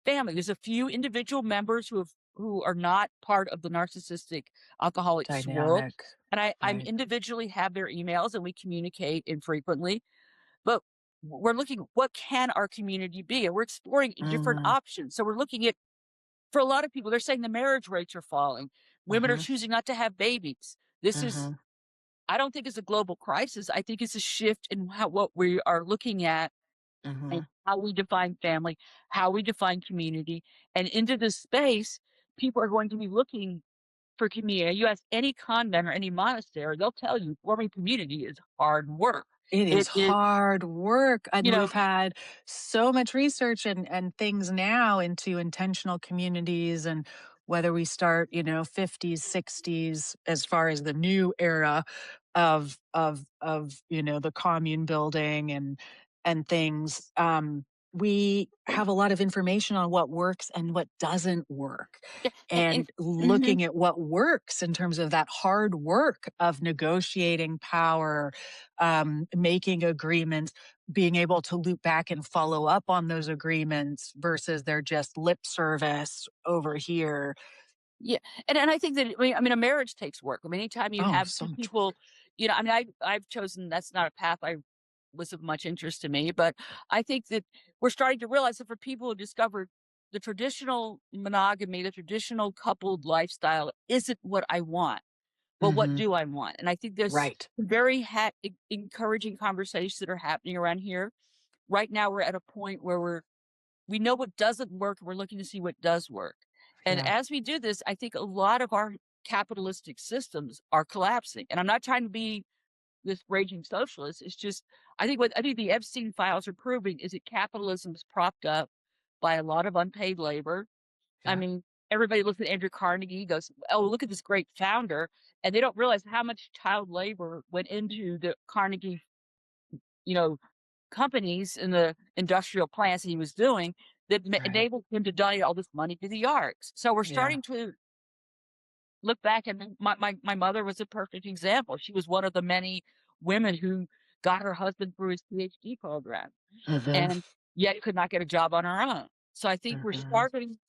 family. There's a few individual members who are not part of the narcissistic alcoholics world. Dynamic. And I'm Right. individually have their emails and we communicate infrequently. But we're looking, what can our community be? And we're exploring different Mhm. options. So we're looking at, for a lot of people, they're saying the marriage rates are falling. Women are Mhm. choosing not to have babies. This is, Mhm. I don't think it's a global crisis. I think it's a shift in what we are looking at and Mhm. how we define family, how we define community, and into this space, people are going to be looking for community. You ask any convent or any monastery, they'll tell you forming community is hard work. It is It is, hard work, and you know, we've had so much research and things now into intentional communities, and whether we start, 50s, 60s, as far as the new era of the commune building and things. We have a lot of information on what works and what doesn't work, yeah, and and mhm, looking at what works in terms of that hard work of negotiating power, making agreements, being able to loop back and follow up on those agreements versus they're just lip service over here. yeah, and I think that, I mean, a marriage takes work. I mean, anytime you Oh, have so two much people, work. I mean, I've chosen that's not a path I was of much interest to me, but I think that we're starting to realize that for people who discovered the traditional monogamy, the traditional coupled lifestyle isn't what I want. Well, what Hmm. do I want? And I think there's Right. very encouraging conversations that are happening around here. Right now, we're at a point where we know what doesn't work. We're looking to see what does work. And Yeah. as we do this, I think a lot of our capitalistic systems are collapsing. And I'm not trying to be this raging socialist. It's just I think the Epstein files are proving is that capitalism is propped up by a lot of unpaid labor. I Yeah. mean, everybody looks at Andrew Carnegie, goes, "Oh, look at this great founder," and they don't realize how much child labor went into the Carnegie, you know, companies and the industrial plants he was doing that Right. enabled him to donate all this money to the arts. So we're Yeah. starting to look back, and my mother was a perfect example. She was one of the many women who got her husband through his PhD program Hmm. and yet could not get a job on her own. So I think we're Hmm. starting,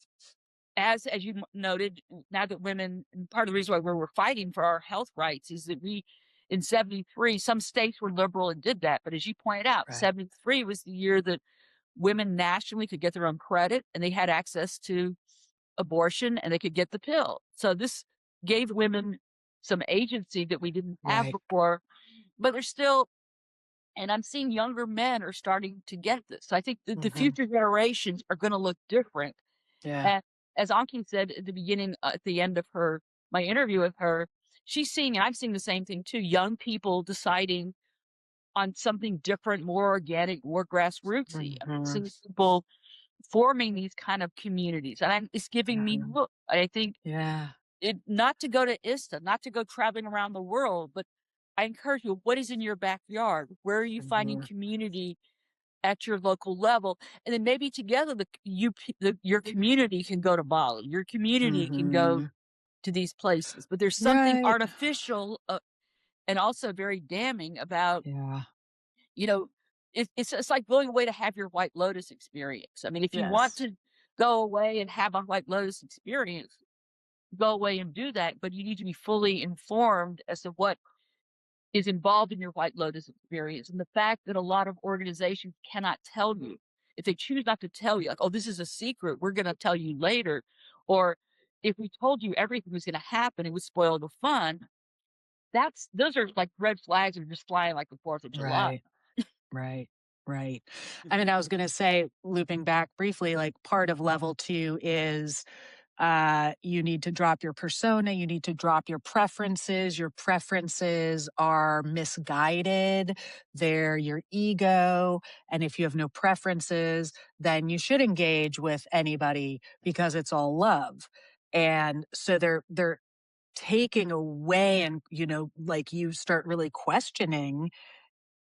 as you noted, now that women, and part of the reason why we're fighting for our health rights is that we, in 73, some states were liberal and did that. But as you pointed out, Right. 73 was the year that women nationally could get their own credit and they had access to abortion and they could get the pill. So this gave women some agency that we didn't have Right. before, but there's still, and I'm seeing younger men are starting to get this. So I think that the Hmm. future generations are going to look different. Yeah. And as Anki said at the beginning, at the end of my interview with her, she's seeing, and I'm seeing the same thing too, young people deciding on something different, more organic, more grassrootsy. I'm Hmm. seeing people forming these kind of communities, and it's giving me Hmm. hope. I think Yeah. not to go to ISTA, not to go traveling around the world, but I encourage you, what is in your backyard? Where are you finding Hmm. community at your local level? And then maybe together your community can go to Bali, your community can go Hmm. to these places. But there's something Right. artificial, and also very damning about, Yeah. you know, it's like going away to have your White Lotus experience. I mean, if you want Yes. to go away and have a White Lotus experience, go away and do that, but you need to be fully informed as to what is involved in your White Lotus experience. And the fact that a lot of organizations cannot tell you, if they choose not to tell you, like, oh, this is a secret, we're going to tell you later. Or if we told you everything was going to happen, it would spoil the fun. Those are like red flags that are just flying like the 4th of July. Right. Right. Right. I mean, I was going to say, looping back briefly, like part of level two is you need to drop your persona, you need to drop your preferences are misguided, they're your ego, and if you have no preferences, then you should engage with anybody because it's all love. And so they're taking away, and like, you start really questioning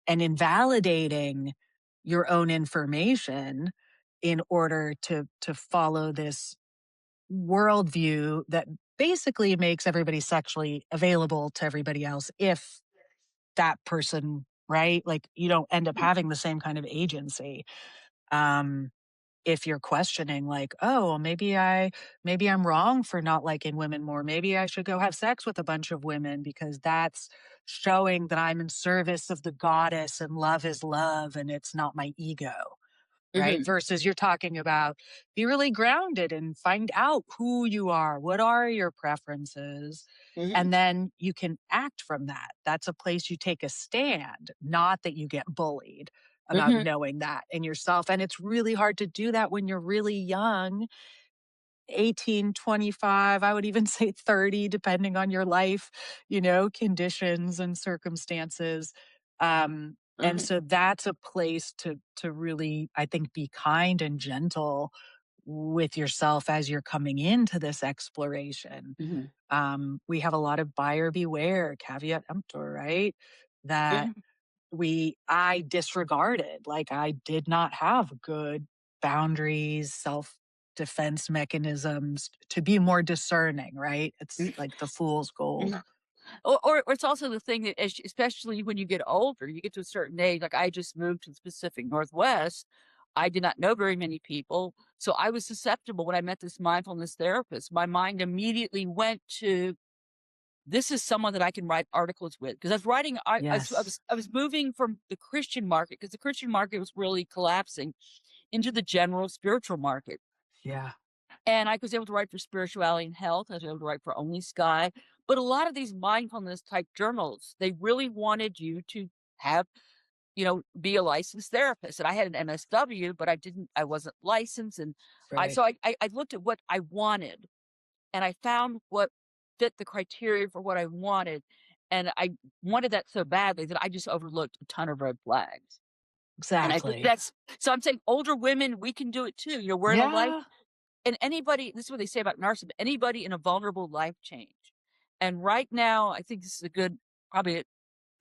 and invalidating your own information in order to follow this worldview that basically makes everybody sexually available to everybody else if that person, right? Like, you don't end up having the same kind of agency. Um, if you're questioning, like, oh, well, maybe I'm wrong for not liking women more. Maybe I should go have sex with a bunch of women because that's showing that I'm in service of the goddess and love is love and it's not my ego. right? Mhm. Versus you're talking about be really grounded and find out who you are. What are your preferences? Mhm. And then you can act from that. That's a place you take a stand, not that you get bullied about Mhm. knowing that in yourself. And it's really hard to do that when you're really young, 18, 25. I would even say 30, depending on your life, conditions and circumstances. And Mhm. so that's a place to really, I think, be kind and gentle with yourself as you're coming into this exploration. Mhm. We have a lot of buyer beware, caveat emptor, right? That Mhm. I disregarded. Like I did not have good boundaries, self defense mechanisms to be more discerning, right? It's like the fool's gold. Mhm. Or it's also the thing that especially when you get older, you get to a certain age, like I just moved to the Pacific Northwest. I did not know very many people, so I was susceptible when I met this mindfulness therapist. My mind immediately went to, "This is someone that I can write articles with," because I was writing Yes. I was moving from the Christian market because the Christian market was really collapsing into the general spiritual market. Yeah. And I was able to write for Spirituality and Health. I was able to write for Only Sky. But a lot of these mindfulness type journals, they really wanted you to have, be a licensed therapist. And I had an MSW, but I wasn't licensed. And Right. I looked at what I wanted and I found what fit the criteria for what I wanted. And I wanted that so badly that I just overlooked a ton of red flags. And I think Exactly. that's, so I'm saying older women, we can do it too. We're in a life. Yeah. And anybody, this is what they say about narcissism, anybody in a vulnerable life change. And right now, I think this is a good, probably a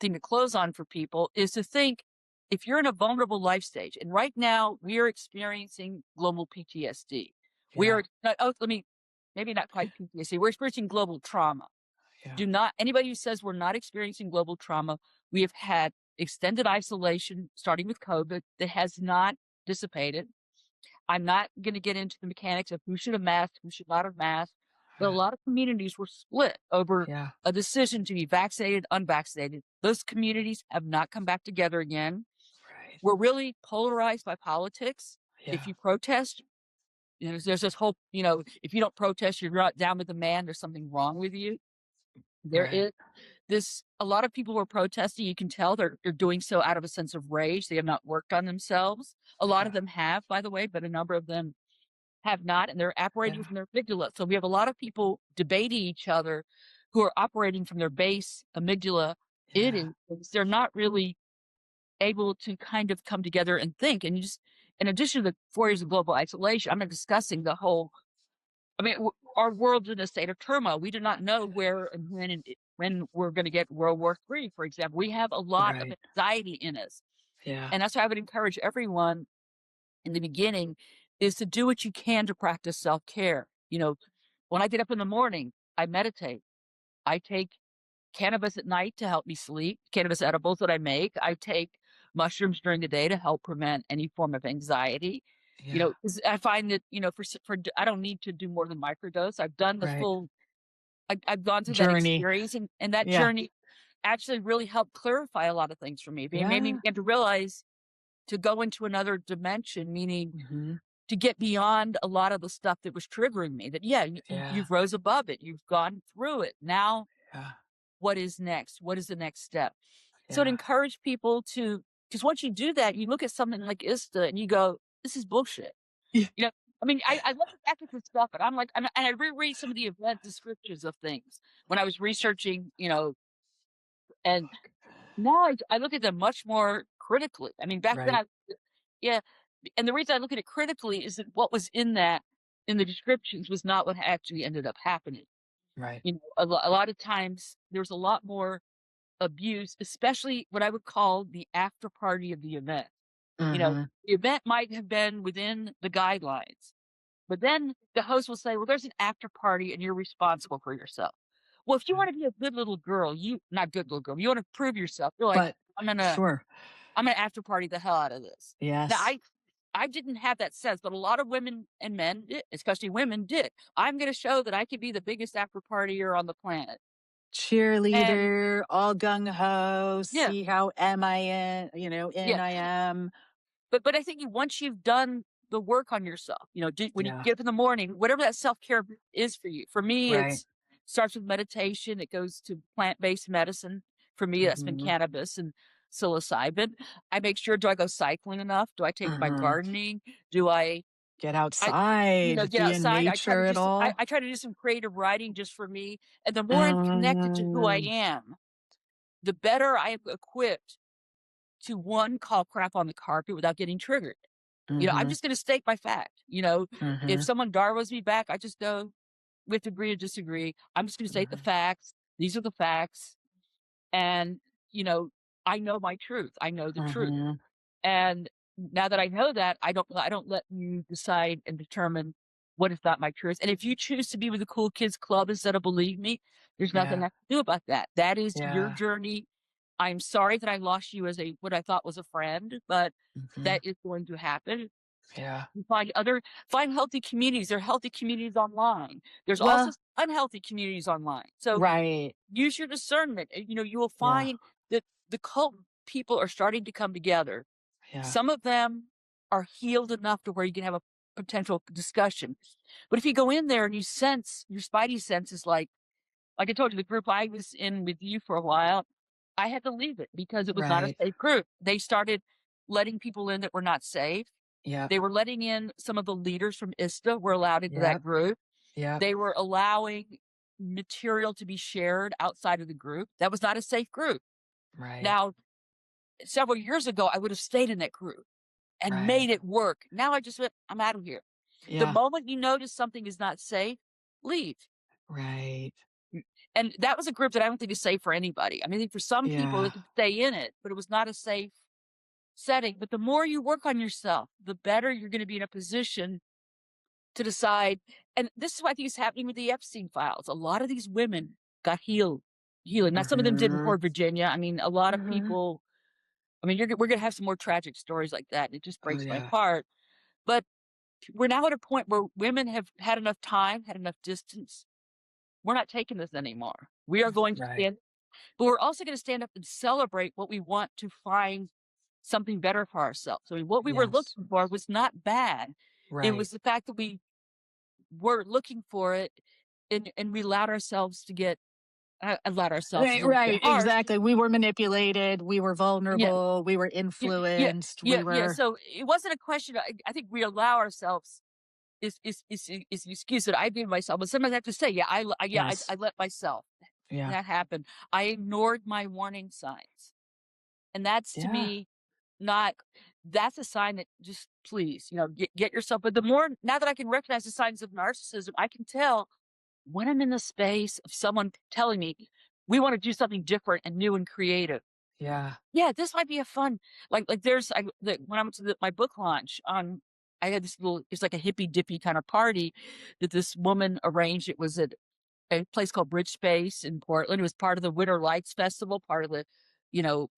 thing to close on for people is to think if you're in a vulnerable life stage, and right now we are experiencing global PTSD. We Yeah. are, not, oh, let me, maybe not quite PTSD, we're experiencing global trauma. Yeah. Do not, anybody who says we're not experiencing global trauma, we have had extended isolation starting with COVID that has not dissipated. I'm not gonna get into the mechanics of who should have masked, who should not have masked, but a Yeah. lot of communities were split over Yeah. a decision to be vaccinated, unvaccinated. Those communities have not come back together again. Right. We're really polarized by politics. If Yeah. you protest, there's this whole, if you don't protest, you're not down with the man, there's something wrong with you. There Right. is this a lot of people who are protesting, you can tell they're doing so out of a sense of rage. They have not worked on themselves. A lot Yeah. of them have, by the way, but a number of them have not, and they're operating Yeah. from their amygdala. So we have a lot of people debating each other who are operating from their base amygdala. It Yeah. is they're not really able to kind of come together and think. And you just, in addition to the 4 years of global isolation, I'm not discussing the whole. I mean, our world's in a state of turmoil. We do not know where and when we're going to get World War III, for example. We have a lot of Right. anxiety in us, Yeah. and that's why I would encourage everyone in the beginning is to do what you can to practice self-care. When I get up in the morning, I meditate. I take cannabis at night to help me sleep, cannabis edibles that I make. I take mushrooms during the day to help prevent any form of anxiety. Yeah. 'Cause I find that, I don't need to do more than microdose. I've done the Right. full, I've gone through that Journey. experience and that Yeah. journey actually really helped clarify a lot of things for me. It made me Yeah. begin to realize to go into another dimension, meaning Hmm. to get beyond a lot of the stuff that was triggering me that, yeah, Yeah. you've rose above it. You've gone through it. Now, Yeah. what is next? What is the next step? So to Yeah. encourage people to, because once you do that, you look at something like ISTA and you go, this is bullshit. Yeah. You know, I mean, I look at this stuff, but I'm like, and I reread some of the event descriptions of things when I was researching, and now I look at them much more critically. I mean, back then Right. yeah, and the reason I look at it critically is that what was in the descriptions was not what actually ended up happening. Right. A lot of times there's a lot more abuse, especially what I would call the after party of the event. Hmm. The event might have been within the guidelines, but then the host will say, "Well, there's an after party and you're responsible for yourself." Well, if you want to be a good little girl, you not good little girl, you want to prove yourself. You're like, But "I'm gonna sure. I'm gonna after party the hell out of this." Now Yes. I didn't have that sense, but a lot of women and men did, especially women did. I'm gonna show that I could be the biggest after partier on the planet. And Cheerleader, all gung ho, yeah, see how am I in, in yeah. I am. but I think once you've done the work on yourself, when you Yeah. get up in the morning, whatever that self-care is for you. For me, Right. it's starts with meditation, it goes to plant-based medicine. For me, that's been Mhm. cannabis and psilocybin. I make sure, do I go cycling enough? Do I take my Mhm. gardening? Do Get I outside, get be in outside? nature at all. I try to do some creative writing just for me, and the more I'm connected to who I Mm. am, the better I am equipped to, one, call crap on the carpet without getting triggered. I'm Mhm. just gonna state my fact. If Mhm. someone darwas me back, I just go, "We have to agree to disagree. I'm just gonna state the Mhm. facts. These are the facts." And, you know, I know my truth. I know the truth. Mhm. And now that I know that, I don't let you decide and determine what is not my truth. And if you choose to be with the cool kids club instead of believe me, there's nothing Yeah. I can do about that. That is your Yeah. journey. I'm sorry that I lost you as what I thought was a friend, but Mhm. that is going to happen. Yeah. You find healthy communities. There are healthy communities online. There's also Well, unhealthy communities online. So right. use your discernment. You will Yeah. find that the cult people are starting to come together. Yeah. Some of them are healed enough to where you can have a potential discussion. But if you go in there and you sense, your spidey sense is like I told you, the group I was in with you for a while, I had to leave it because it was not a Right. safe group. They started letting people in that were not safe. Yep. They were letting in some of the leaders from ISTA were allowed into that Yep. group. Yep. They were allowing material to be shared outside of the group. That was not a safe group. Right. Now, several years ago, I would have stayed in that group and Right. made it work. Now I just went, I'm out of here. The Yeah. moment you notice something is not safe, leave. Right. Mm, and that was a group that I don't think is safe for anybody. I mean, I think for some people, they Yeah. could stay in it, but it was not a safe setting. But the more you work on yourself, the better you're going to be in a position to decide. And this is what I think is happening with the Epstein files. A lot of these women got healing. Now, some of them did in Mhm. Port Virginia. I mean, a lot of Mhm. people, I mean, we're going to have some more tragic stories like that. And it just Oh, breaks my yeah. heart. But we're now at a point where women have had enough time, had enough distance. We're not taking this anymore. We are going to Right. stand, but we're also going to stand up and celebrate what we want to find something better for ourselves. I mean, what we were Yes. looking for was not bad. It Right. was the fact that we were looking for it, and we allowed ourselves to get, allowed ourselves is Right, a little bit right, harsh. exactly. We were manipulated, we were Yeah, vulnerable, we were yeah, yeah, influenced, yeah, we yeah. were So it wasn't a question. I think we allow ourselves is the excuse that I gave myself. But sometimes I have to say, yeah, yes. I let myself Yeah. that happen. I ignored my warning signs, and that's to Yeah. me not. That's a sign that just please, get yourself. But the more now that I can recognize the signs of narcissism, I can tell when I'm in the space of someone telling me we want to do something different and new and creative. Yeah. Yeah, this might be a fun, there's when I went to my book launch on, I had this little, it's like a hippy dippy kind of party that this woman arranged. It was at a place called Bridge Space in Portland. It was part of the Winter Lights Festival, part of the,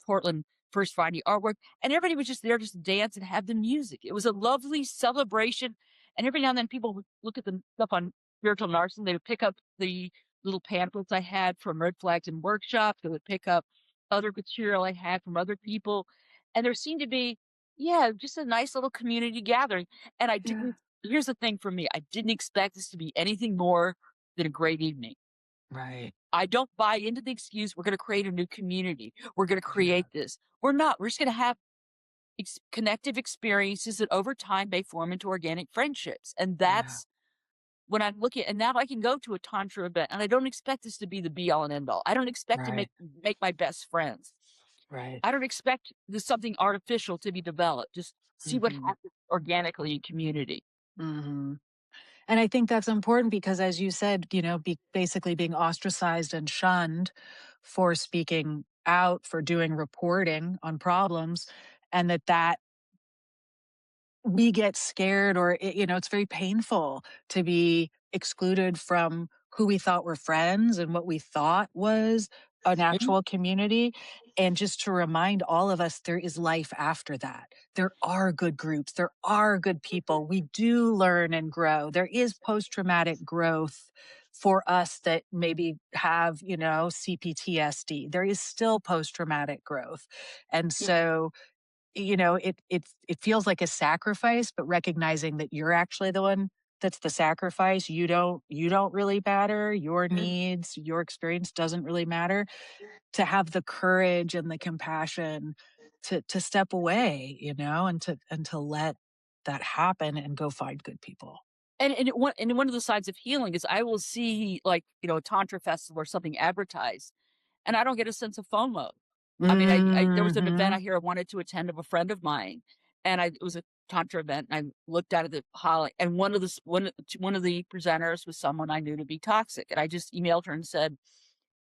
Portland First Friday artwork. And everybody was just there just to dance and have the music. It was a lovely celebration. And every now and then people would look at the stuff on Spiritual Narcissism. They would pick up the little pamphlets I had from Red Flags and Workshops. They would pick up other material I had from other people. And there seemed to be, yeah, just a nice little community gathering. And I Yeah. didn't, here's the thing for me, I didn't expect this to be anything more than a great evening. Right. I don't buy into the excuse, we're going to create a new community. We're going to Yeah. create this. We're not. We're just going to have connective experiences that over time may form into organic friendships. And Yeah. that's when I'm looking, and now I can go to a tantra event and I don't expect this to be the be all and end all. I don't expect to Right. make my best friends. Right. I don't expect there's something artificial to be developed. Just see what Mhm. happens organically in community. Mhm. And I think that's important because, as you said, basically being ostracized and shunned for speaking out, for doing reporting on problems, and that we get scared, or it's very painful to be excluded from who we thought were friends and what we thought was an Mhm. actual community. And just to remind all of us, there is life after that. There are good groups, there are good people, we do learn and grow. There is post-traumatic growth for us that maybe have CPTSD. There is still post-traumatic growth. And Yeah. so it feels like a sacrifice, but recognizing that you're actually the one that's the sacrifice. You don't really matter. Your needs, your experience doesn't really matter. To have the courage and the compassion to step away, and to let that happen and go find good people. And one of the sides of healing is I will see, like, a tantra festival or something advertised, and I don't get a sense of FOMO. I mean, I there was an event Mhm. I wanted to attend of a friend of mine, and it was a tantra event, and I looked out at the hall, and one of the presenters was someone I knew to be toxic, and I just emailed her and said,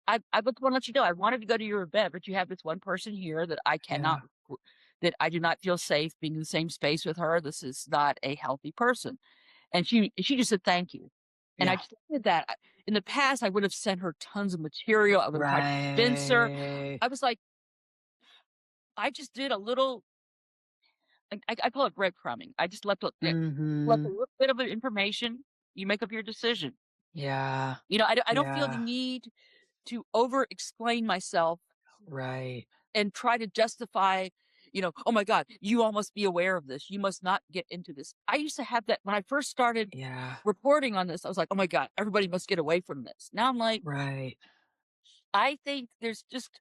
I just want to let you know, I wanted to go to your event, but you have this one person here that Yeah. that I do not feel safe being in the same space with her. This is not a healthy person. And she just said, "Thank you." And I Yeah. just did that. In the past, I would have sent her tons of material. I would have tried to convince her. Right. I was like, I just did a little, I call it breadcrumbing. I just left a Mhm. little bit of information. You make up your decision. Yeah. I don't feel the Yeah. need to over explain myself Right. and try to justify, "Oh my god, you all must be aware of this. You must not get into this." I used to have that when I first started Yeah. reporting on this. I was like, "Oh my god, everybody must get away from this." Now I'm like, Right. I think there's just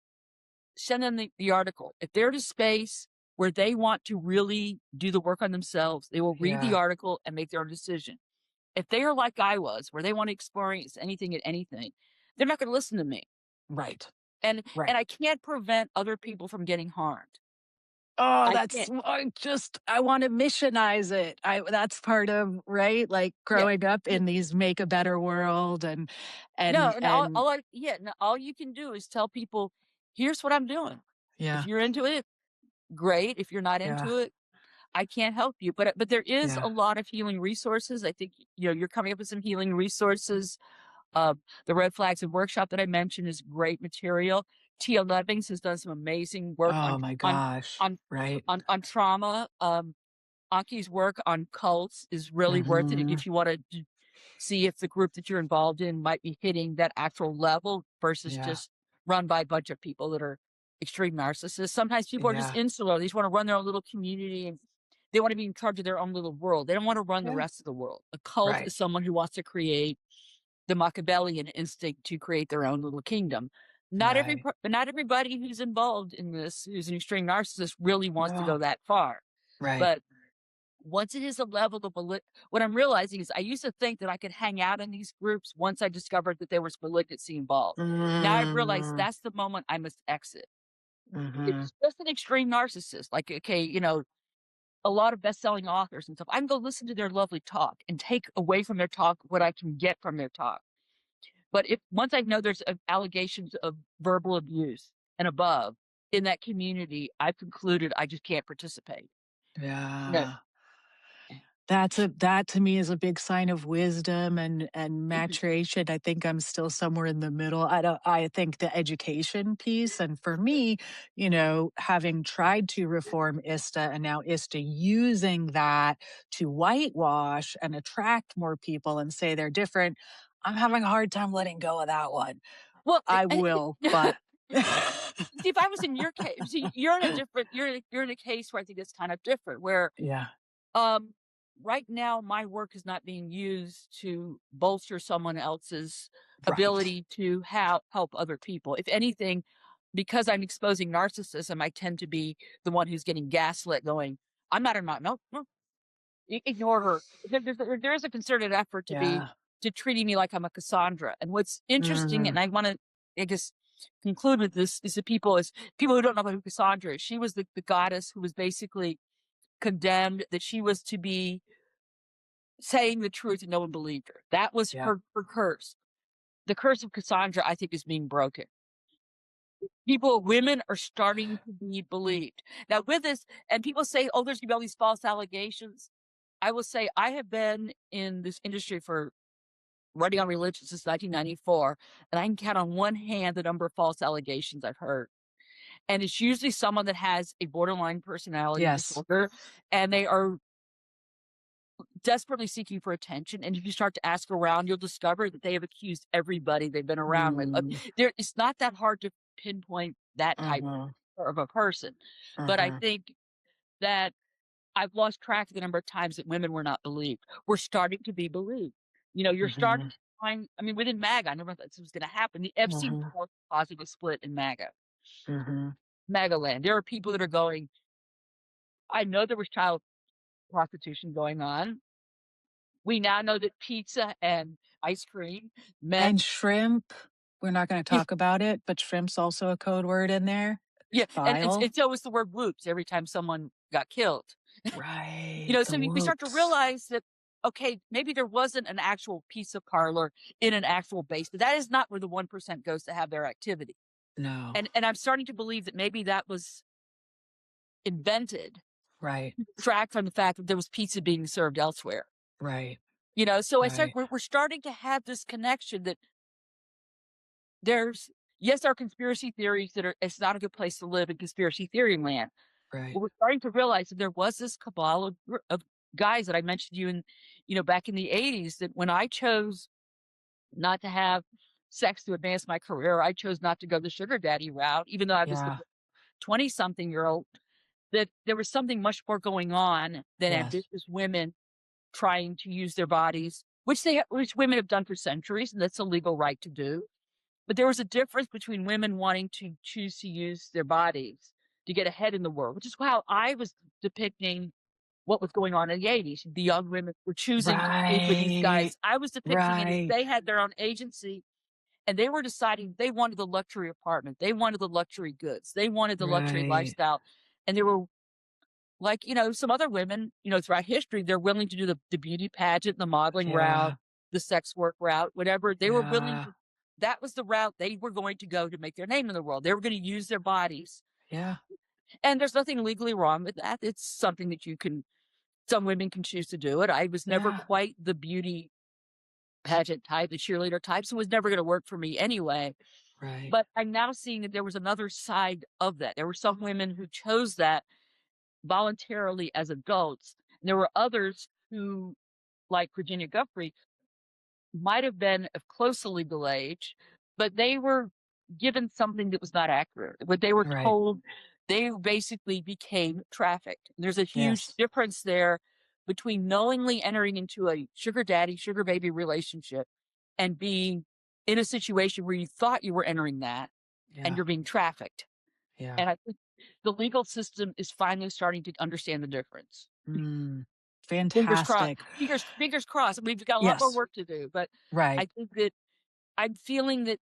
send them the article. If they're in a space where they want to really do the work on themselves, they will read the Yeah. article and make their own decision. If they are like I was, where they want to experience anything and anything, they're not going to listen to me. Right. And Right. I can't prevent other people from getting harmed. Oh, I can't. I want to missionize it. That's part of, right? Like Yeah. growing up in these make a better world and No, and and and all you can do is tell people, "Here's what I'm doing. If yeah. you're into it, great. If you're not Yeah. into it, I can't help you." But there is Yeah. a lot of healing resources. I think, you're coming up with some healing resources. Uh, the Red Flags and Workshop that I mentioned is great material. Tia Levings has done some amazing work Oh my on gosh. on Right. on trauma. Anki's work on cults is really worth it Mhm. if you wanna see if the group that you're involved in might be hitting that actual level versus Yeah. just run by a bunch of people that are extreme narcissists. Sometimes people are just Yeah. insular. They just wanna run their own little community, and they wanna be in charge of their own little world. They don't wanna run the Yeah. rest of the world. A cult Right. is someone who wants to create the Machiavellian instinct to create their own little kingdom. Right. Not everybody who's involved in this, who's an extreme narcissist, really wants to No. go that far. Right. But once it is a level of what I'm realizing is I used to think that I could hang out in these groups once I discovered that there was malignancy involved. Now I've realized Mm. that's the moment I must exit. If Mhm. it's just an extreme narcissist, like, okay, a lot of best-selling authors and stuff, I can go listen to their lovely talk and take away from their talk what I can get from their talk. But if once I know there's allegations of verbal abuse and above in that community, I've concluded I just can't participate. No. Yeah. That to me is a big sign of wisdom and Mhm. maturation. I think I'm still somewhere in the middle. I think the education piece, and for me, having tried to reform ISTA and now ISTA using that to whitewash and attract more people and say they're different, I'm having a hard time letting go of that one. Well, I will, but see, if I was in your case, see, you're in a case where I think it's kind of different, where yeah, um right now my work is not being used to bolster someone else's right. ability to help other people. If anything, because I'm exposing narcissism, I tend to be the one who's getting gaslit, going, "I'm not a no, no, ignore her." There is a concerted effort Yeah. to treating me like I'm a Cassandra. And what's interesting, Mhm. and I want to, I guess, conclude with this, is that people who don't know about who Cassandra is. She was the goddess who was basically condemned, that she was to be saying the truth and no one believed her. That was Yeah. her curse. The curse of Cassandra, I think, is being broken. Women are starting to be believed. Now, with this, and people say, "Oh, there's gonna be all these false allegations." I will say I have been in this industry for running on religion since 1994, and I can count on one hand the number of false allegations I've heard. And it's usually someone that has a borderline personality Yes. disorder, and they are desperately seeking for attention. And if you start to ask around, you'll discover that they have accused everybody they've been around with. Mm. It's not that hard to pinpoint that type Mhm. of a person. But I Mhm. think that I've lost track of the number of times that women were not believed. We're starting to be believed. You know, you're starting Mhm. to find, I mean, within MAGA, I never thought this was going to happen. The Epstein Mhm. report causing a split in MAGA, Mhm. MAGA land. There are people that are going, I know there was child prostitution going on. We now know that pizza and ice cream meant, And shrimp, we're not gonna yeah, talk about it, but shrimp's also a code word in there. yeah. And File. it's always the word whoops every time someone got killed. You Right, know, the so we start to whoops. realize that, okay, maybe there wasn't an actual pizza parlor in an actual base, but that is not where the 1% goes to have their activity. No. And I'm starting to believe that maybe that was invented Right, to distract from the fact that there was pizza being served elsewhere. right, You know, so I said right, we're starting to have this connection that there's, yes, there are conspiracy theories that are, it's not a good place to live in conspiracy theory land. right. But we're starting to realize that there was this cabal of guys that I mentioned to you in, you know, back in the 80s, that when I chose not to have sex to advance my career, I chose not to go the sugar daddy route, even though I was with Yeah. a 20-something-year-old, that there was something much more going on than Yes. ambitious women trying to use their bodies, which women have done for centuries, and that's a legal right to do. But there was a difference between women wanting to choose to use their bodies to get ahead in the world, which is how I was depicting what was going on in the 80s. The young women were choosing to sleep with these Right, guys. I was depicting it as right, they had their own agency and they were deciding they wanted the luxury apartment. They wanted the luxury goods. They wanted the luxury right. lifestyle. And they were like, you know, some other women, you know, throughout history, they're willing to do the beauty pageant, the modeling route, Yeah, the sex work route, whatever. They were willing yeah, to, that was the route they were going to go to make their name in the world. They were going to use their bodies. yeah, And there's nothing legally wrong with that. It's something that you can, some women can choose to do it. I was never yeah. quite the beauty pageant type, the cheerleader type, so it was never going to work for me anyway. Right. But I'm now seeing that there was another side of that. There were some women who chose that voluntarily as adults. And there were others who, like Virginia Guffrey, might have been of close to legal age, but they were given something that was not accurate. What they were Right. told, they basically became trafficked. There's a huge Yes. difference there between knowingly entering into a sugar daddy, sugar baby relationship and being in a situation where you thought you were entering that and Yeah, you're being trafficked. yeah. And I think the legal system is finally starting to understand the difference. Mm. Fingers crossed. Fantastic. Fingers crossed. We've got a lot more Yes. work to do, but I Right. think that I'm feeling that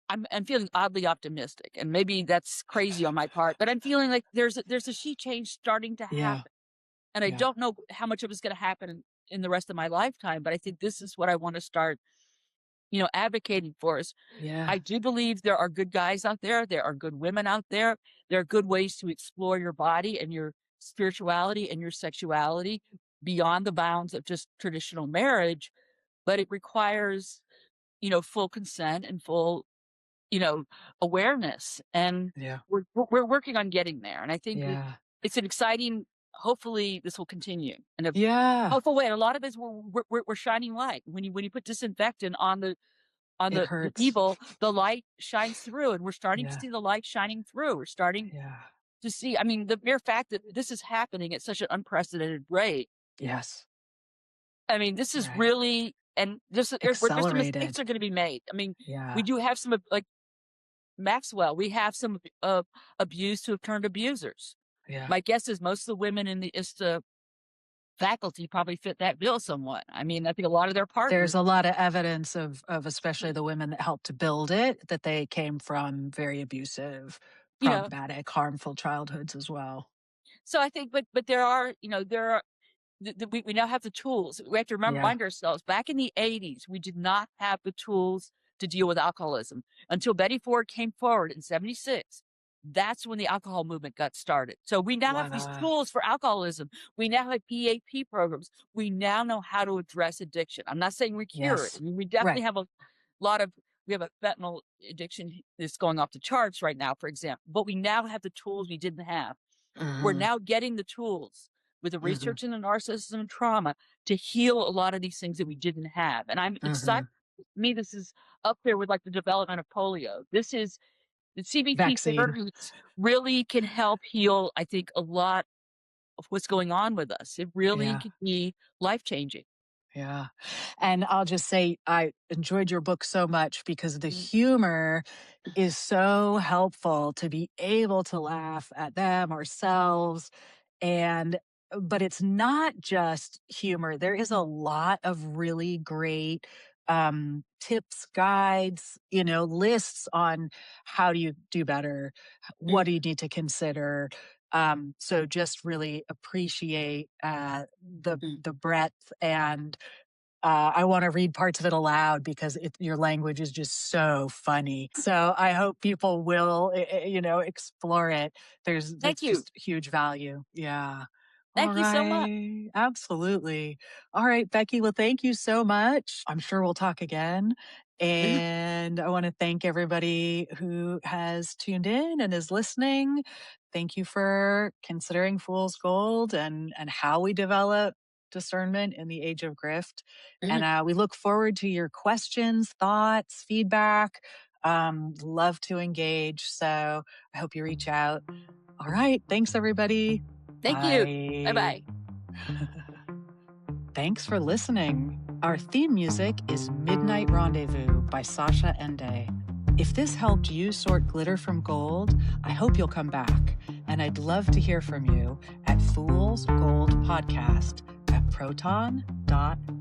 I'm feeling oddly optimistic, and maybe that's crazy on my part, but I'm feeling like there's a sea change starting to Yeah, happen, and I yeah, don't know how much of it's going to happen in the rest of my lifetime. But I think this is what I want to start, you know, advocating for. Is yeah, I do believe there are good guys out there. There are good women out there. There are good ways to explore your body and your spirituality and your sexuality beyond the bounds of just traditional marriage. But it requires, you know, full consent and full, you know, awareness. And yeah, we're working on getting there. And I think that yeah, it's an exciting, hopefully this will continue in a yeah. hopeful way. And a lot of it is we're shining light. When you put disinfectant on It the hurts. evil, the light shines through, and we're starting to Yeah, see the light shining through. We're starting yeah. to see, I mean, the mere fact that this is happening at such an unprecedented rate. Yes. I mean, this is Right. really, and there's some mistakes Accelerated. are going to be made. I mean, we Yeah, do have some like Maxwell. We have some abused who have turned abusers. yeah. My guess is most of the women in the ISTA faculty probably fit that bill somewhat. I mean, I think a lot of their There's partners, a lot of evidence of especially the women that helped to build it, that they came from very abusive, you know. problematic, harmful childhoods as well. So I think, but there are, you know, there are we now have the tools. We have to Yeah. remind ourselves back in the 80s, we did not have the tools to deal with alcoholism until Betty Ford came forward in 76. That's when the alcohol movement got started. So we now have these Wow. tools for alcoholism. We now have PAP programs. We now know how to address addiction. I'm not saying we cure it. Yes. I mean, we definitely Right. have a lot of, we have a fentanyl addiction that's going off the charts right now, for example, but we now have the tools we didn't have. We're Mhm. now getting the tools with the Mhm. research into narcissism and trauma to heal a lot of these things that we didn't have. And I'm excited. Mhm. To me, this is up there with like the development of polio. This is the CBT Vaccine. therapies really can help heal, I think, a lot of what's going on with us. It really Yeah. could be life-changing. Yeah. And I'll just say I enjoyed your book so much because the Mm. humor is so helpful to be able to laugh at them, ourselves, and but it's not just humor. There is a lot of really great tips, guides, lists on how do you do better, what Mm, do you need to consider. So just really appreciate the mm. the breadth, and I want to read parts of it aloud because your language is just so funny. So I hope people will, explore it. Thank It's you. just huge value. Yeah. All Thank you so much. right. Absolutely. All right, Becky. Well, thank you so much. I'm sure we'll talk again. And I want to thank everybody who has tuned in and is listening. Thank you for considering Fool's Gold and how we develop discernment in the age of grift. Mhm. And we look forward to your questions, thoughts, feedback. Love to engage. So I hope you reach out. All right. Thanks, everybody. Thank you. Bye. Bye-bye. Thanks for listening. Our theme music is Midnight Rendezvous by Sasha Ende. If this helped you sort glitter from gold, I hope you'll come back. And I'd love to hear from you at Fool's Gold Podcast at proton.me.